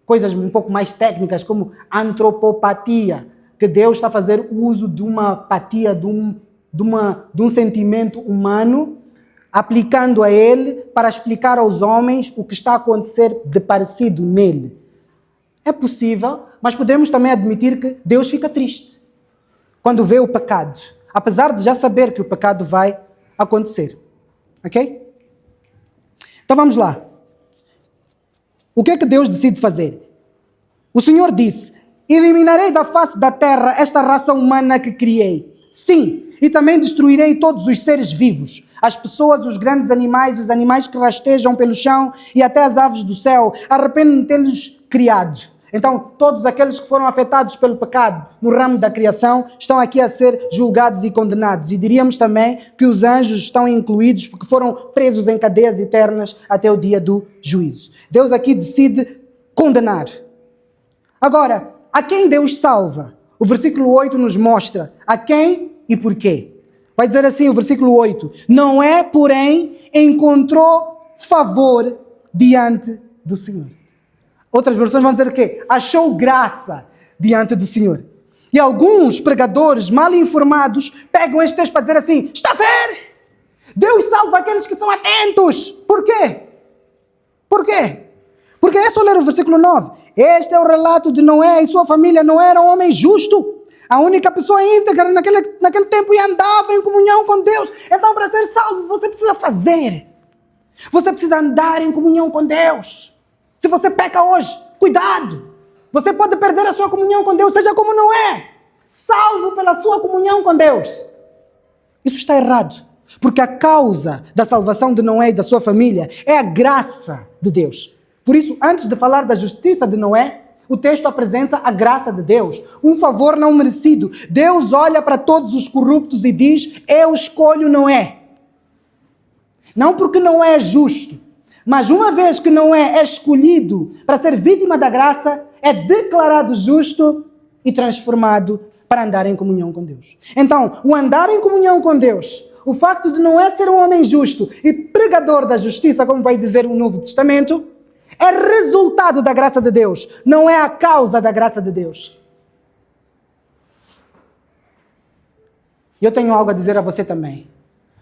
coisas um pouco mais técnicas, como antropopatia, que Deus está a fazer uso de uma apatia, de um sentimento humano, aplicando a ele para explicar aos homens o que está a acontecer de parecido nele. É possível, mas podemos também admitir que Deus fica triste quando vê o pecado, apesar de já saber que o pecado vai acontecer. Ok? Então vamos lá. O que é que Deus decide fazer? O Senhor disse: eliminarei da face da terra esta raça humana que criei. Sim, e também destruirei todos os seres vivos, as pessoas, os grandes animais, os animais que rastejam pelo chão e até as aves do céu. Arrependo-me de tê-los criado. Então, todos aqueles que foram afetados pelo pecado no ramo da criação estão aqui a ser julgados e condenados. E diríamos também que os anjos estão incluídos porque foram presos em cadeias eternas até o dia do juízo. Deus aqui decide condenar. Agora, a quem Deus salva? O versículo 8 nos mostra a quem e porquê. Vai dizer assim o versículo 8: Noé, porém, encontrou favor diante do Senhor. Outras versões vão dizer o quê? Achou graça diante do Senhor. E alguns pregadores mal informados pegam este texto para dizer assim: está a ver? Deus salva aqueles que são atentos. Por quê? Por quê? Porque é só ler o versículo 9. Este é o relato de Noé e sua família. Noé era um homem justo, a única pessoa íntegra naquele tempo, e andava em comunhão com Deus. Então, para ser salvo, você precisa fazer. Você precisa andar em comunhão com Deus. Se você peca hoje, cuidado. Você pode perder a sua comunhão com Deus, seja como Noé, salvo pela sua comunhão com Deus. Isso está errado, porque a causa da salvação de Noé e da sua família é a graça de Deus. Por isso, antes de falar da justiça de Noé, o texto apresenta a graça de Deus, um favor não merecido. Deus olha para todos os corruptos e diz: eu escolho Noé. Não porque Noé é justo, mas uma vez que Noé é escolhido para ser vítima da graça, é declarado justo e transformado para andar em comunhão com Deus. Então, o andar em comunhão com Deus, o facto de Noé ser um homem justo e pregador da justiça, como vai dizer o Novo Testamento, é resultado da graça de Deus, não é a causa da graça de Deus. E eu tenho algo a dizer a você também.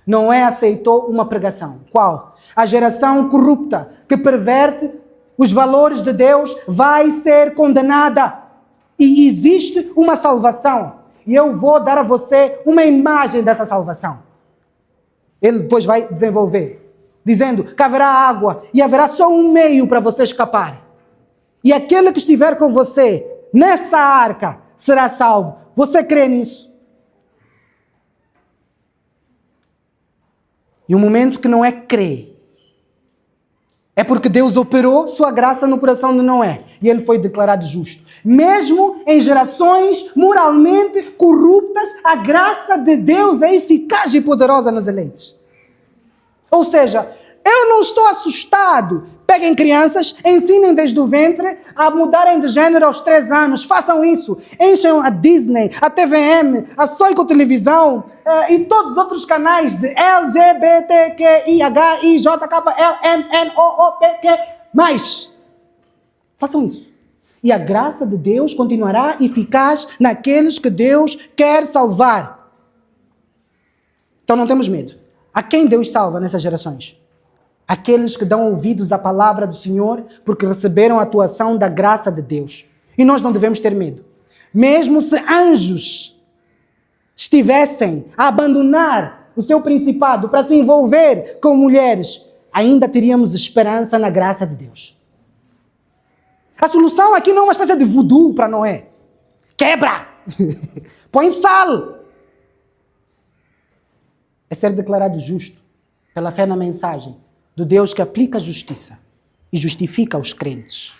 Noé aceitou uma pregação. Qual? A geração corrupta que perverte os valores de Deus vai ser condenada. E existe uma salvação. E eu vou dar a você uma imagem dessa salvação. Ele depois vai desenvolver, dizendo que haverá água e haverá só um meio para você escapar. E aquele que estiver com você nessa arca será salvo. Você crê nisso? E o momento que Noé crê, é porque Deus operou sua graça no coração de Noé. E ele foi declarado justo. Mesmo em gerações moralmente corruptas, a graça de Deus é eficaz e poderosa nos eleitos. Ou seja, eu não estou assustado. Peguem crianças, ensinem desde o ventre a mudarem de gênero aos 3 anos. Façam isso. Enchem a Disney, a TVM, a Soico Televisão e todos os outros canais de LGBTQIHIJKLMNOOPQ+. Façam isso. E a graça de Deus continuará eficaz naqueles que Deus quer salvar. Então não temos medo. A quem Deus salva nessas gerações? Aqueles que dão ouvidos à palavra do Senhor porque receberam a atuação da graça de Deus. E nós não devemos ter medo. Mesmo se anjos estivessem a abandonar o seu principado para se envolver com mulheres, ainda teríamos esperança na graça de Deus. A solução aqui não é uma espécie de voodoo para Noé. Quebra! Põe sal! É ser declarado justo pela fé na mensagem do Deus que aplica a justiça e justifica os crentes.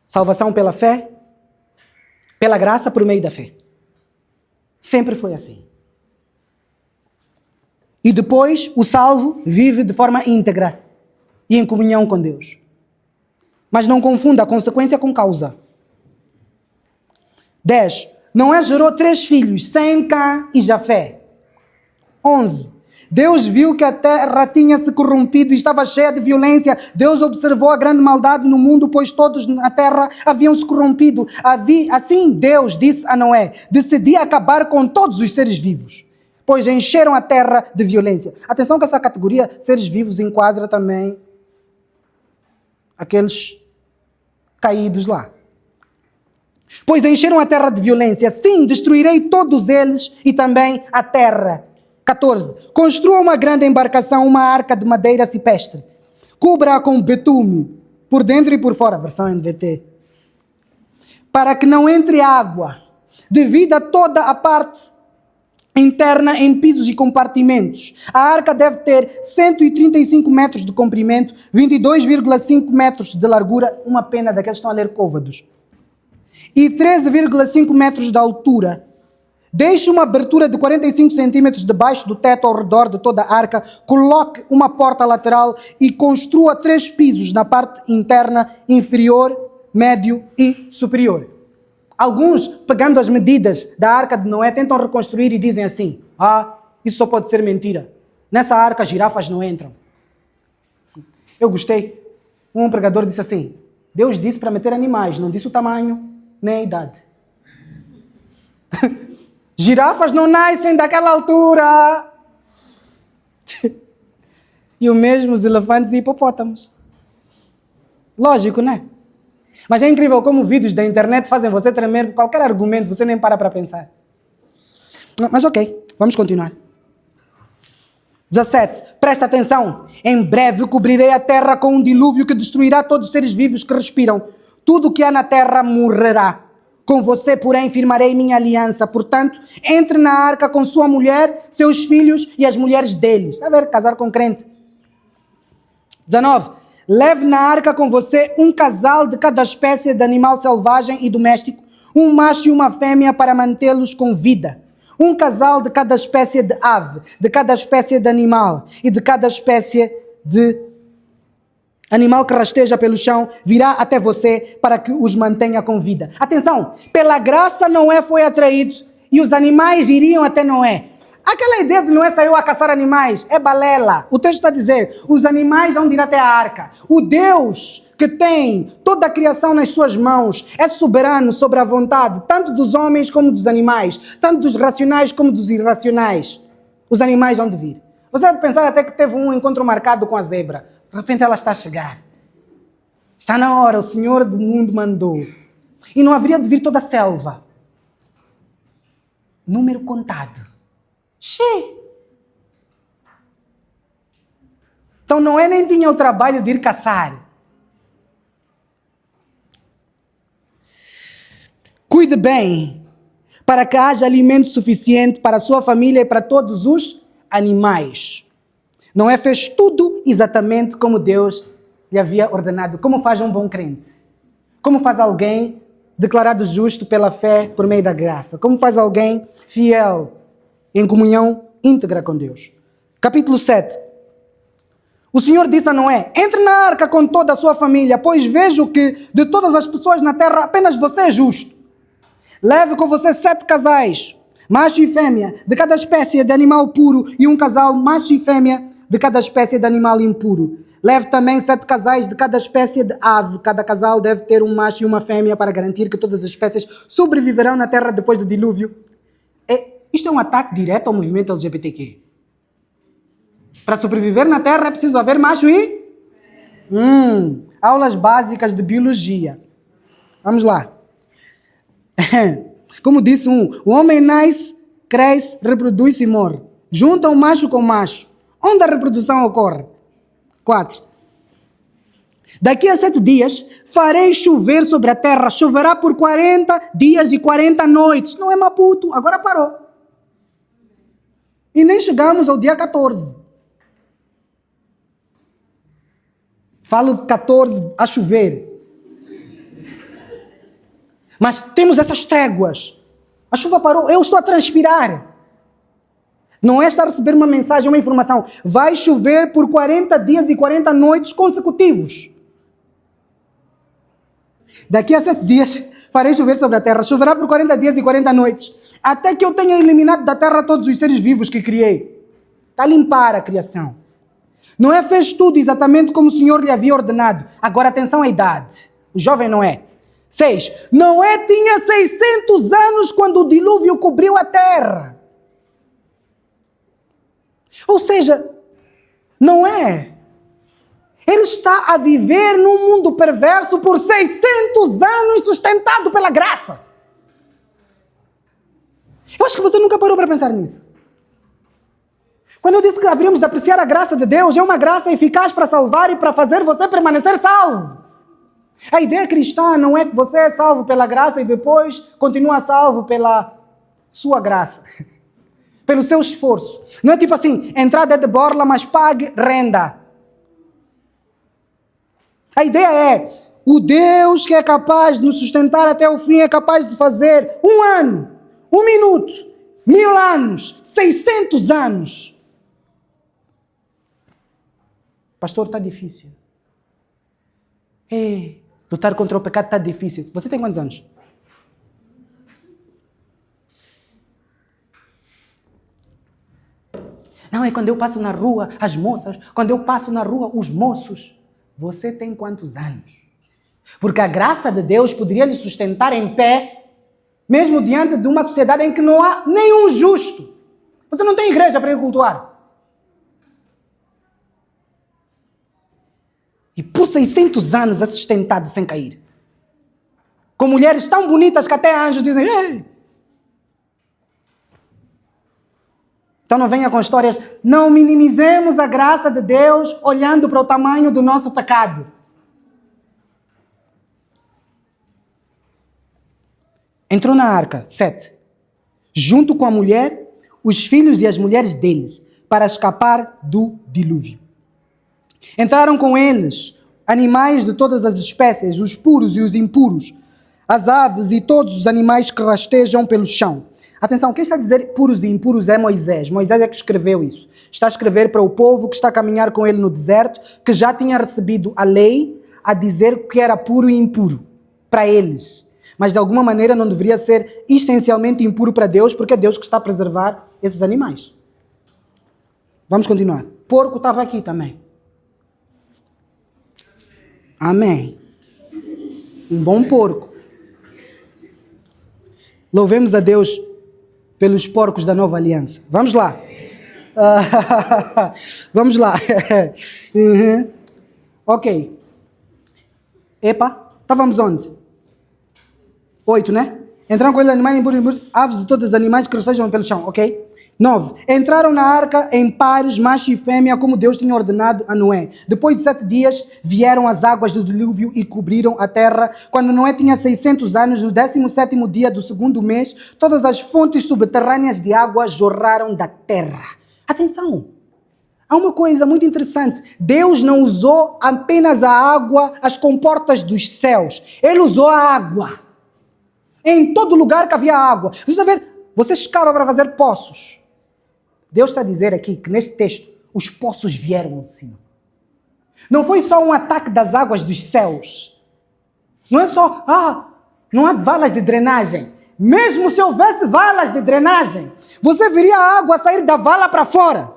Salvação pela fé, pela graça por meio da fé. Sempre foi assim. E depois o salvo vive de forma íntegra e em comunhão com Deus. Mas não confunda a consequência com causa. 10. Noé gerou 3 filhos, Sem, Cã e Jafé. 11. Deus viu que a terra tinha se corrompido e estava cheia de violência. Deus observou a grande maldade no mundo, pois todos na terra haviam se corrompido. Assim Deus disse a Noé: decidi acabar com todos os seres vivos, pois encheram a terra de violência. Atenção que essa categoria, seres vivos, enquadra também aqueles caídos lá. Pois encheram a terra de violência. Sim, destruirei todos eles e também a terra. 14. Construa uma grande embarcação, uma arca de madeira cipestre. Cubra-a com betume, por dentro e por fora, versão NVT. Para que não entre água. Divida toda a parte interna em pisos e compartimentos. A arca deve ter 135 metros de comprimento, 22,5 metros de largura, uma pena daqueles que estão a ler Côvados, e 13,5 metros de altura. Deixe uma abertura de 45 centímetros debaixo do teto ao redor de toda a arca, coloque uma porta lateral e construa 3 pisos na parte interna, inferior, médio e superior. Alguns, pegando as medidas da arca de Noé, tentam reconstruir e dizem assim: isso só pode ser mentira. Nessa arca girafas não entram. Eu gostei. Um pregador disse assim: Deus disse para meter animais, não disse o tamanho nem a idade. Girafas não nascem daquela altura. E o mesmo os elefantes e hipopótamos. Lógico, né? Mas é incrível como vídeos da internet fazem você tremer por qualquer argumento, você nem para pensar. Mas ok, vamos continuar. 17. Presta atenção. Em breve cobrirei a terra com um dilúvio que destruirá todos os seres vivos que respiram. Tudo o que há na terra morrerá. Com você, porém, firmarei minha aliança. Portanto, entre na arca com sua mulher, seus filhos e as mulheres deles. Está a ver? Casar com crente. 19. Leve na arca com você um casal de cada espécie de animal selvagem e doméstico, um macho e uma fêmea para mantê-los com vida. Um casal de cada espécie de ave, de cada espécie de animal e de cada espécie de animal que rasteja pelo chão virá até você para que os mantenha com vida. Atenção, pela graça Noé foi atraído e os animais iriam até Noé. Aquela ideia de Noé saiu a caçar animais é balela. O texto está a dizer, os animais vão ir até a arca. O Deus que tem toda a criação nas suas mãos é soberano sobre a vontade, tanto dos homens como dos animais, tanto dos racionais como dos irracionais. Os animais vão de vir. Você deve pensar até que teve um encontro marcado com a zebra. De repente ela está a chegar. Está na hora, o Senhor do mundo mandou. E não haveria de vir toda a selva. Número contado. Então Noé nem tinha o trabalho de ir caçar. Cuide bem, para que haja alimento suficiente para a sua família e para todos os animais. Noé fez tudo exatamente como Deus lhe havia ordenado. Como faz um bom crente? Como faz alguém declarado justo pela fé por meio da graça? Como faz alguém fiel em comunhão íntegra com Deus? Capítulo 7. O Senhor disse a Noé: entre na arca com toda a sua família, pois vejo que de todas as pessoas na terra apenas você é justo. Leve com você 7 casais, macho e fêmea, de cada espécie de animal puro, e um casal macho e fêmea de cada espécie de animal impuro. Leve também 7 casais de cada espécie de ave. Cada casal deve ter um macho e uma fêmea para garantir que todas as espécies sobreviverão na terra depois do dilúvio. Isto é um ataque direto ao movimento LGBTQ. Para sobreviver na terra é preciso haver macho e... aulas básicas de biologia. Vamos lá. Como disse o homem nasce, cresce, reproduz e morre. Junta um macho com macho. Onde a reprodução ocorre? 4. Daqui a 7 dias farei chover sobre a terra. Choverá por 40 dias e 40 noites. Não é Maputo, agora parou. E nem chegamos ao dia 14. Falo 14 a chover. Mas temos essas tréguas. A chuva parou, eu estou a transpirar. Não é estar a receber uma mensagem, uma informação. Vai chover por 40 dias e 40 noites consecutivos. Daqui a 7 dias farei chover sobre a terra, choverá por 40 dias e 40 noites, até que eu tenha eliminado da terra todos os seres vivos que criei. Está a limpar a criação. Noé fez tudo exatamente como o Senhor lhe havia ordenado. Agora atenção à idade. O jovem Noé. 6. Noé tinha 600 anos quando o dilúvio cobriu a terra. Ou seja, Noé, ele está a viver num mundo perverso por 600 anos sustentado pela graça. Eu acho que você nunca parou para pensar nisso. Quando eu disse que haveríamos de apreciar a graça de Deus, é uma graça eficaz para salvar e para fazer você permanecer salvo. A ideia cristã não é que você é salvo pela graça e depois continua salvo pela sua graça, pelo seu esforço. Não é tipo assim, entrada de borla, mas pague renda. A ideia é, o Deus que é capaz de nos sustentar até o fim é capaz de fazer 1 ano, 1 minuto, 1000 anos, 600 anos. Pastor, está difícil. Lutar contra o pecado está difícil. Você tem quantos anos? Não, é quando eu passo na rua, as moças. Quando eu passo na rua, os moços. Você tem quantos anos? Porque a graça de Deus poderia lhe sustentar em pé, mesmo diante de uma sociedade em que não há nenhum justo. Você não tem igreja para ir cultuar. E por 600 anos é sustentado sem cair. Com mulheres tão bonitas que até anjos dizem, ei. Então não venha com histórias, não minimizemos a graça de Deus olhando para o tamanho do nosso pecado. Entrou na arca, 7, junto com a mulher, os filhos e as mulheres deles, para escapar do dilúvio. Entraram com eles animais de todas as espécies, os puros e os impuros, as aves e todos os animais que rastejam pelo chão. Atenção, quem está a dizer puros e impuros é Moisés. Moisés é que escreveu isso. Está a escrever para o povo que está a caminhar com ele no deserto, que já tinha recebido a lei a dizer o que era puro e impuro para eles. Mas de alguma maneira não deveria ser essencialmente impuro para Deus, porque é Deus que está a preservar esses animais. Vamos continuar. Porco estava aqui também. Amém. Um bom porco. Louvemos a Deus pelos porcos da nova aliança. Vamos lá. Vamos lá. Ok. Epa, estávamos onde? 8, né? Entraram com ele animais, aves de todos os animais que rastejam pelo chão, ok? 9. Entraram na arca em pares, macho e fêmea, como Deus tinha ordenado a Noé. Depois de 7 dias, vieram as águas do dilúvio e cobriram a terra. Quando Noé tinha 600 anos, no 17º dia do 2º mês, todas as fontes subterrâneas de água jorraram da terra. Atenção! Há uma coisa muito interessante. Deus não usou apenas a água, as comportas dos céus. Ele usou a água. Em todo lugar que havia água. Você está a ver? Você escava para fazer poços. Deus está a dizer aqui que neste texto os poços vieram de cima. Não foi só um ataque das águas dos céus. Não é só, não há valas de drenagem. Mesmo se houvesse valas de drenagem, você veria a água sair da vala para fora.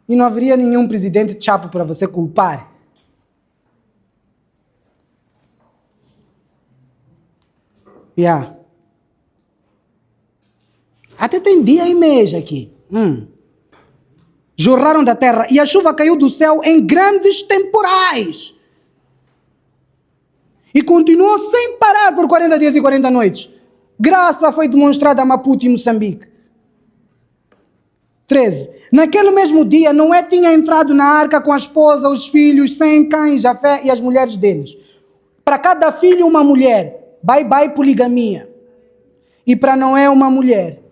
E não haveria nenhum presidente chapo para você culpar. Até tem dia e mês aqui. Jorraram da terra e a chuva caiu do céu em grandes temporais. E continuou sem parar por 40 dias e 40 noites. Graça foi demonstrada a Maputo e Moçambique. 13. Naquele mesmo dia, Noé tinha entrado na arca com a esposa, os filhos, Sem, Cã, Jafé e as mulheres deles. Para cada filho, uma mulher. Bye bye poligamia. E para Noé, uma mulher.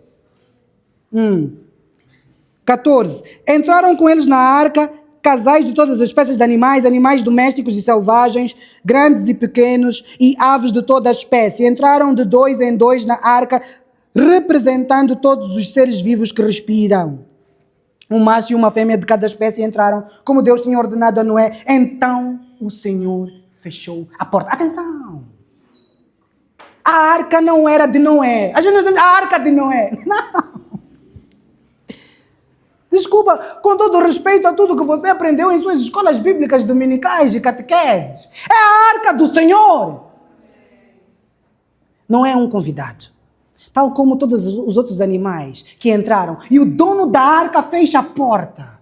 14. Entraram com eles na arca casais de todas as espécies de animais, animais domésticos e selvagens, grandes e pequenos, e aves de toda a espécie. Entraram de 2 em 2 na arca, representando todos os seres vivos que respiram. Um macho e uma fêmea de cada espécie entraram, como Deus tinha ordenado a Noé. Então o Senhor fechou a porta. Atenção! A arca não era de Noé. Às vezes nós dizemos, a arca de Noé. Não! Desculpa, com todo o respeito a tudo que você aprendeu em suas escolas bíblicas dominicais e catequeses. É a arca do Senhor. Não é um convidado. Tal como todos os outros animais que entraram. E o dono da arca fecha a porta.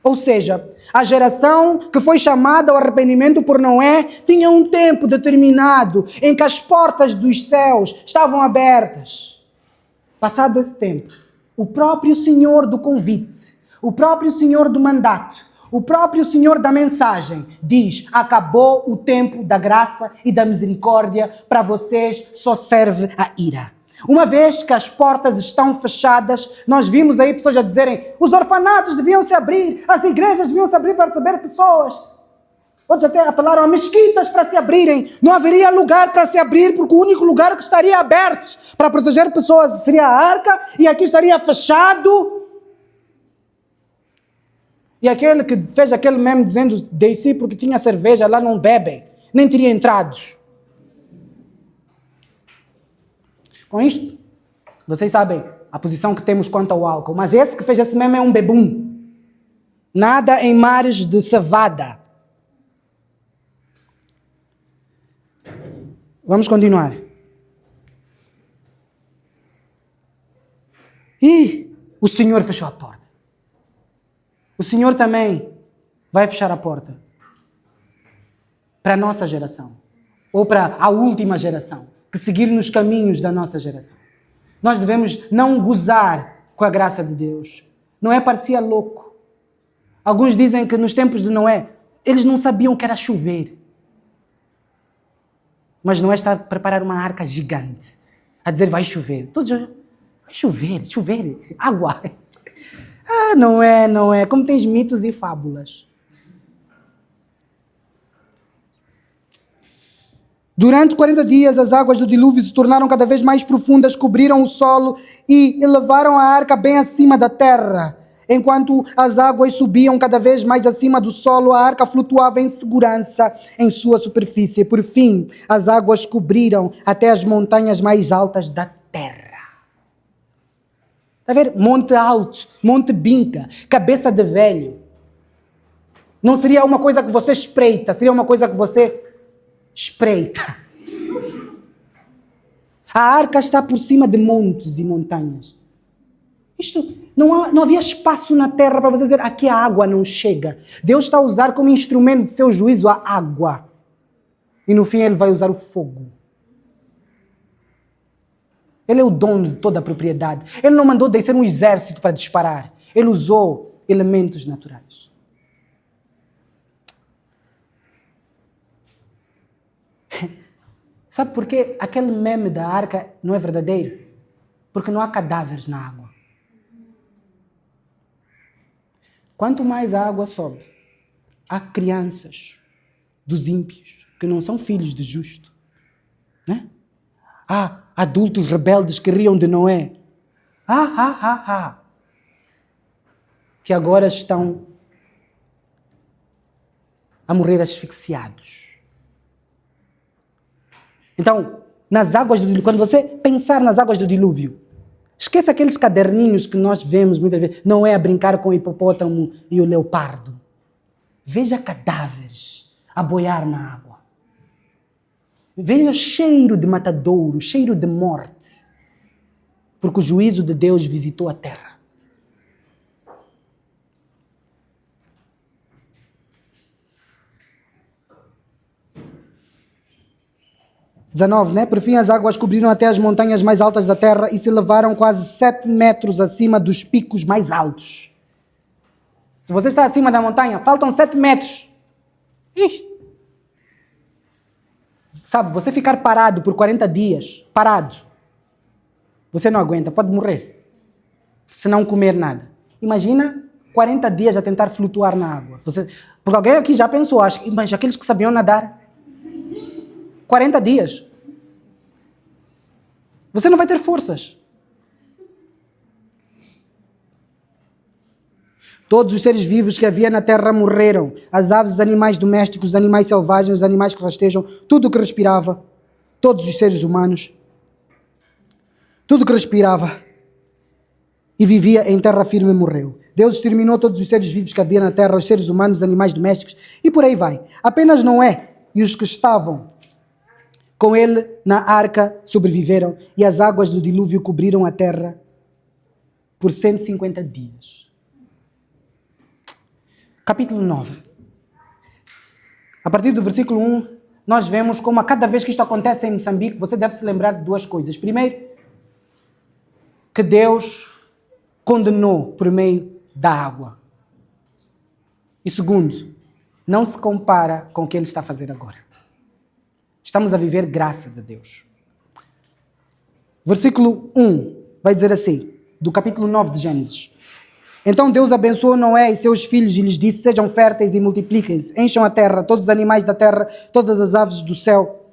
Ou seja, a geração que foi chamada ao arrependimento por Noé tinha um tempo determinado em que as portas dos céus estavam abertas. Passado esse tempo, o próprio Senhor do convite, o próprio Senhor do mandato, o próprio Senhor da mensagem diz: acabou o tempo da graça e da misericórdia, para vocês só serve a ira. Uma vez que as portas estão fechadas, nós vimos aí pessoas a dizerem: os orfanatos deviam se abrir, as igrejas deviam se abrir para receber pessoas. Outros até apelaram a mesquitas para se abrirem. Não haveria lugar para se abrir, porque o único lugar que estaria aberto para proteger pessoas seria a arca, e aqui estaria fechado. E aquele que fez aquele meme dizendo: desci porque tinha cerveja, lá não bebem, nem teria entrado. Com isto, vocês sabem a posição que temos quanto ao álcool, mas esse que fez esse meme é um bebum. Nada em mares de cevada. Vamos continuar. E o Senhor fechou a porta. O Senhor também vai fechar a porta para a nossa geração, ou para a última geração, que seguir nos caminhos da nossa geração. Nós devemos não gozar com a graça de Deus. Noé parecia louco. Alguns dizem que nos tempos de Noé, eles não sabiam o que era chover. Mas Noé está a preparar uma arca gigante, a dizer: vai chover. Todos olham: vai chover, água. Ah, não é. Como tens mitos e fábulas. Durante 40 dias, as águas do dilúvio se tornaram cada vez mais profundas, cobriram o solo e elevaram a arca bem acima da terra. Enquanto as águas subiam cada vez mais acima do solo, a arca flutuava em segurança em sua superfície. Por fim, as águas cobriram até as montanhas mais altas da terra. Está a ver? Monte Alto, Monte Binca, cabeça de velho. Não seria uma coisa que você espreita, seria uma coisa que você espreita. A arca está por cima de montes e montanhas. Isto, não havia espaço na terra para você dizer: aqui a água não chega. Deus está a usar como instrumento de seu juízo a água. E no fim ele vai usar o fogo. Ele é o dono de toda a propriedade. Ele não mandou descer um exército para disparar. Ele usou elementos naturais. Sabe por que aquele meme da arca não é verdadeiro? Porque não há cadáveres na água. Quanto mais a água sobe, há crianças dos ímpios que não são filhos de justo. Né? Há adultos rebeldes que riam de Noé. Que agora estão a morrer asfixiados. Então, nas águas do dilúvio, quando você pensar nas águas do dilúvio, esqueça aqueles caderninhos que nós vemos muitas vezes. Não é a brincar com o hipopótamo e o leopardo. Veja cadáveres a boiar na água. Veja cheiro de matadouro, cheiro de morte. Porque o juízo de Deus visitou a terra. Por fim, as águas cobriram até as montanhas mais altas da terra e se elevaram quase 7 metros acima dos picos mais altos. Se você está acima da montanha, faltam 7 metros. Sabe, você ficar parado por 40 dias, parado, você não aguenta, pode morrer. Se não comer nada. Imagina 40 dias a tentar flutuar na água. Porque alguém aqui já pensou, mas aqueles que sabiam nadar, 40 dias. Você não vai ter forças. Todos os seres vivos que havia na terra morreram. As aves, os animais domésticos, os animais selvagens, os animais que rastejam, tudo o que respirava. Todos os seres humanos. Tudo que respirava e vivia em terra firme morreu. Deus exterminou todos os seres vivos que havia na terra, os seres humanos, os animais domésticos e por aí vai. Apenas Noé e os que estavam com ele na arca sobreviveram e as águas do dilúvio cobriram a terra por 150 dias. Capítulo 9. A partir do versículo 1, nós vemos como a cada vez que isto acontece em Moçambique, você deve se lembrar de duas coisas. Primeiro, que Deus condenou por meio da água. E segundo, não se compara com o que Ele está a fazer agora. Estamos a viver graça de Deus. Versículo 1 vai dizer assim, do capítulo 9 de Gênesis. Então Deus abençoou Noé e seus filhos e lhes disse: sejam férteis e multipliquem-se, encham a terra, todos os animais da terra, todas as aves do céu,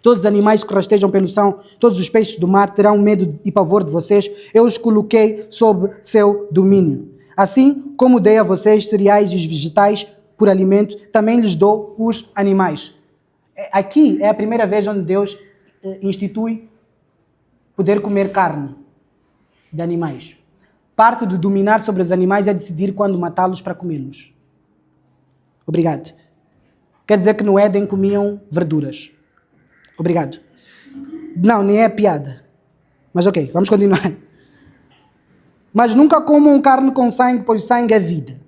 todos os animais que rastejam pelo chão, todos os peixes do mar terão medo e pavor de vocês. Eu os coloquei sob seu domínio. Assim como dei a vocês cereais e os vegetais por alimento, também lhes dou os animais. Aqui é a primeira vez onde Deus institui poder comer carne de animais. Parte do dominar sobre os animais é decidir quando matá-los para comê-los. Obrigado. Quer dizer que no Éden comiam verduras. Obrigado. Não, nem é piada. Mas ok, vamos continuar. Mas nunca comam carne com sangue, pois sangue é vida.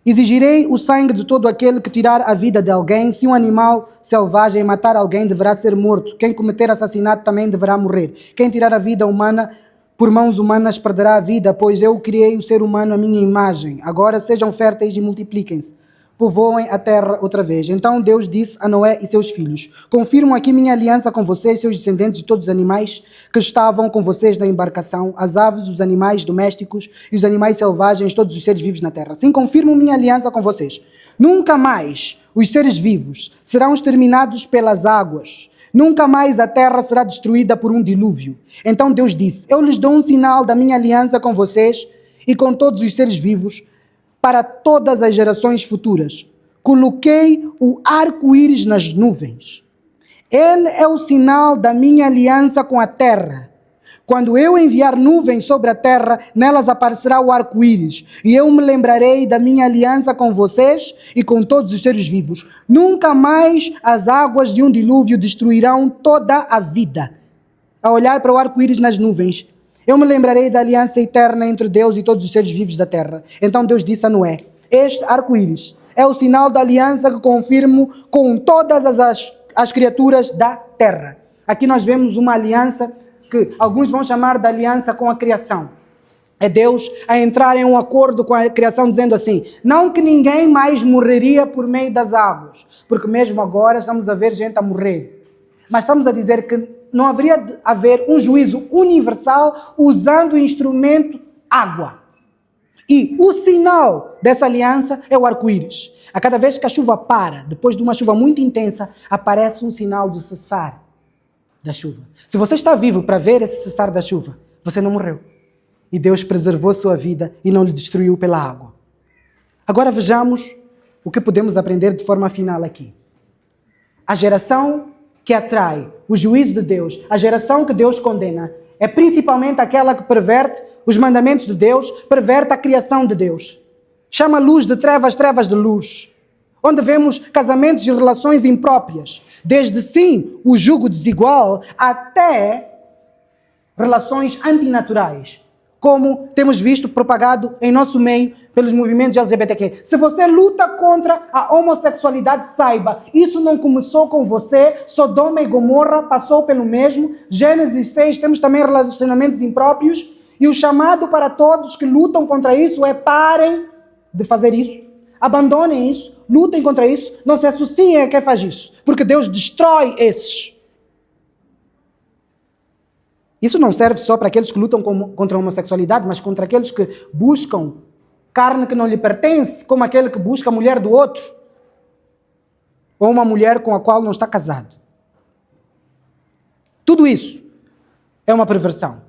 Exigirei o sangue de todo aquele que tirar a vida de alguém. Se um animal selvagem matar alguém, deverá ser morto. Quem cometer assassinato também deverá morrer. Quem tirar a vida humana por mãos humanas perderá a vida, pois eu criei o ser humano à minha imagem. Agora sejam férteis e multipliquem-se. Povoem a terra outra vez. Então Deus disse a Noé e seus filhos: confirmo aqui minha aliança com vocês, seus descendentes e todos os animais que estavam com vocês na embarcação, as aves, os animais domésticos e os animais selvagens, todos os seres vivos na terra. Sim, confirmo minha aliança com vocês. Nunca mais os seres vivos serão exterminados pelas águas. Nunca mais a terra será destruída por um dilúvio. Então Deus disse: eu lhes dou um sinal da minha aliança com vocês e com todos os seres vivos para todas as gerações futuras. Coloquei o arco-íris nas nuvens. Ele é o sinal da minha aliança com a terra. Quando eu enviar nuvens sobre a terra, nelas aparecerá o arco-íris. E eu me lembrarei da minha aliança com vocês e com todos os seres vivos. Nunca mais as águas de um dilúvio destruirão toda a vida. A olhar para o arco-íris nas nuvens, eu me lembrarei da aliança eterna entre Deus e todos os seres vivos da terra. Então Deus disse a Noé: este arco-íris é o sinal da aliança que confirmo com todas as criaturas da terra. Aqui nós vemos uma aliança que alguns vão chamar de aliança com a criação. É Deus a entrar em um acordo com a criação dizendo assim: não que ninguém mais morreria por meio das águas, porque mesmo agora estamos a ver gente a morrer. Mas estamos a dizer que não haveria de haver um juízo universal usando o instrumento água. E o sinal dessa aliança é o arco-íris. A cada vez que a chuva para, depois de uma chuva muito intensa, aparece um sinal do cessar da chuva. Se você está vivo para ver esse cessar da chuva, você não morreu. E Deus preservou sua vida e não lhe destruiu pela água. Agora vejamos o que podemos aprender de forma final aqui. A geração que atrai o juízo de Deus, a geração que Deus condena, é principalmente aquela que perverte os mandamentos de Deus, perverte a criação de Deus. Chama luz de trevas, trevas de luz. Onde vemos casamentos e relações impróprias. Desde, sim, o jugo desigual, até relações antinaturais. Como temos visto propagado em nosso meio pelos movimentos LGBTQ. Se você luta contra a homossexualidade, saiba, isso não começou com você. Sodoma e Gomorra passou pelo mesmo. Gênesis 6, temos também relacionamentos impróprios. E o chamado para todos que lutam contra isso é: parem de fazer isso. Abandonem isso, lutem contra isso, não se associem a quem faz isso, porque Deus destrói esses. Isso não serve só para aqueles que lutam contra a homossexualidade, mas contra aqueles que buscam carne que não lhe pertence, como aquele que busca a mulher do outro, ou uma mulher com a qual não está casado. Tudo isso é uma perversão.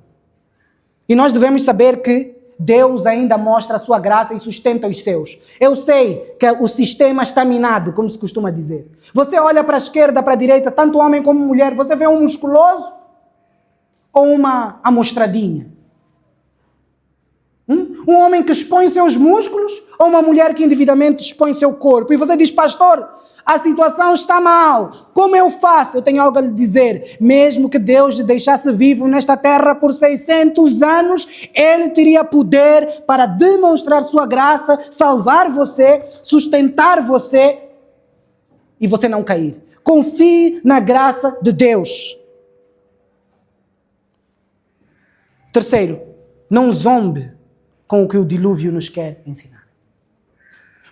E nós devemos saber que Deus ainda mostra a sua graça e sustenta os seus. Eu sei que o sistema está minado, como se costuma dizer. Você olha para a esquerda, para a direita, tanto homem como mulher, você vê um musculoso ou uma amostradinha? Um homem que expõe seus músculos ou uma mulher que indevidamente expõe seu corpo? E você diz, pastor, a situação está mal. Como eu faço? Eu tenho algo a lhe dizer. Mesmo que Deus lhe deixasse vivo nesta terra por 600 anos, Ele teria poder para demonstrar sua graça, salvar você, sustentar você e você não cair. Confie na graça de Deus. Terceiro, não zombe com o que o dilúvio nos quer ensinar.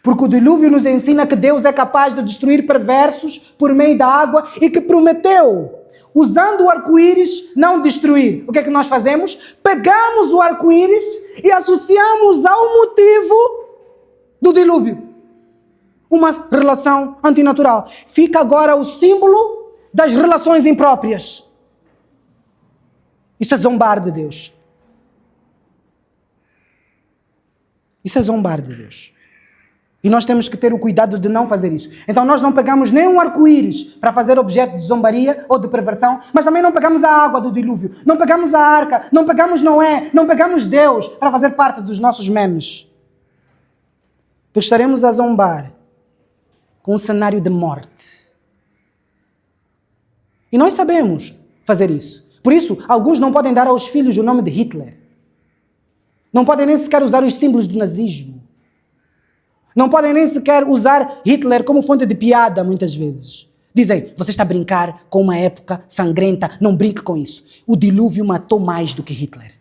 Porque o dilúvio nos ensina que Deus é capaz de destruir perversos por meio da água e que prometeu, usando o arco-íris, não destruir. O que é que nós fazemos? Pegamos o arco-íris e associamos ao motivo do dilúvio. Uma relação antinatural. Fica agora o símbolo das relações impróprias. Isso é zombar de Deus. Isso é zombar de Deus. E nós temos que ter o cuidado de não fazer isso. Então nós não pegamos nem um arco-íris para fazer objeto de zombaria ou de perversão, mas também não pegamos a água do dilúvio, não pegamos a arca, não pegamos Noé, não pegamos Deus para fazer parte dos nossos memes. Porque estaremos a zombar com um cenário de morte. E nós sabemos fazer isso. Por isso, alguns não podem dar aos filhos o nome de Hitler. Não podem nem sequer usar os símbolos do nazismo. Não podem nem sequer usar Hitler como fonte de piada, muitas vezes. Dizem, você está a brincar com uma época sangrenta, não brinque com isso. O dilúvio matou mais do que Hitler.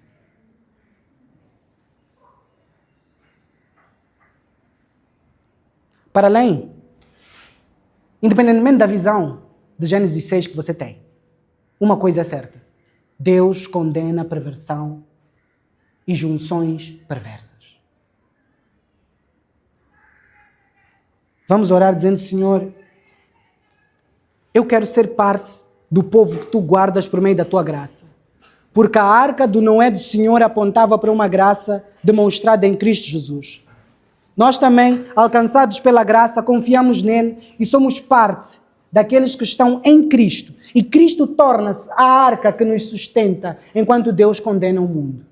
Para além, independentemente da visão de Gênesis 6 que você tem, uma coisa é certa. Deus condena a perversão e junções perversas. Vamos orar dizendo, Senhor, eu quero ser parte do povo que tu guardas por meio da tua graça. Porque a arca do Noé do Senhor apontava para uma graça demonstrada em Cristo Jesus. Nós também, alcançados pela graça, confiamos nele e somos parte daqueles que estão em Cristo. E Cristo torna-se a arca que nos sustenta enquanto Deus condena o mundo.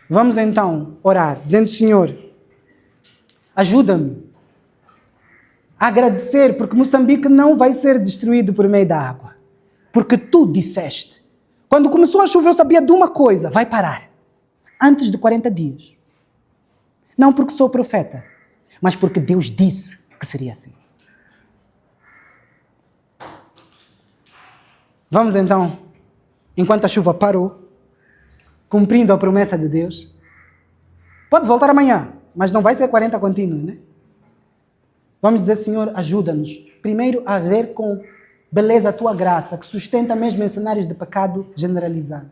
Vamos então orar, dizendo, Senhor, ajuda-me a agradecer, porque Moçambique não vai ser destruído por meio da água. Porque tu disseste. Quando começou a chover eu sabia de uma coisa, vai parar. Antes de 40 dias. Não porque sou profeta, mas porque Deus disse que seria assim. Vamos então, enquanto a chuva parou, cumprindo a promessa de Deus. Pode voltar amanhã, mas não vai ser 40 contínuos, né? Vamos dizer, Senhor, ajuda-nos. Primeiro a ver com beleza a tua graça, que sustenta mesmo em cenários de pecado generalizado.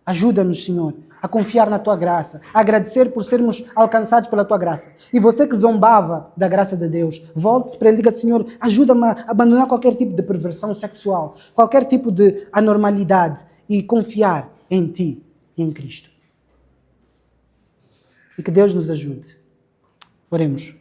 Ajuda-nos, Senhor, a confiar na tua graça, a agradecer por sermos alcançados pela tua graça. E você que zombava da graça de Deus, volte-se para ele e diga, Senhor, ajuda-me a abandonar qualquer tipo de perversão sexual, qualquer tipo de anormalidade e confiar em ti e em Cristo. E que Deus nos ajude. Oremos.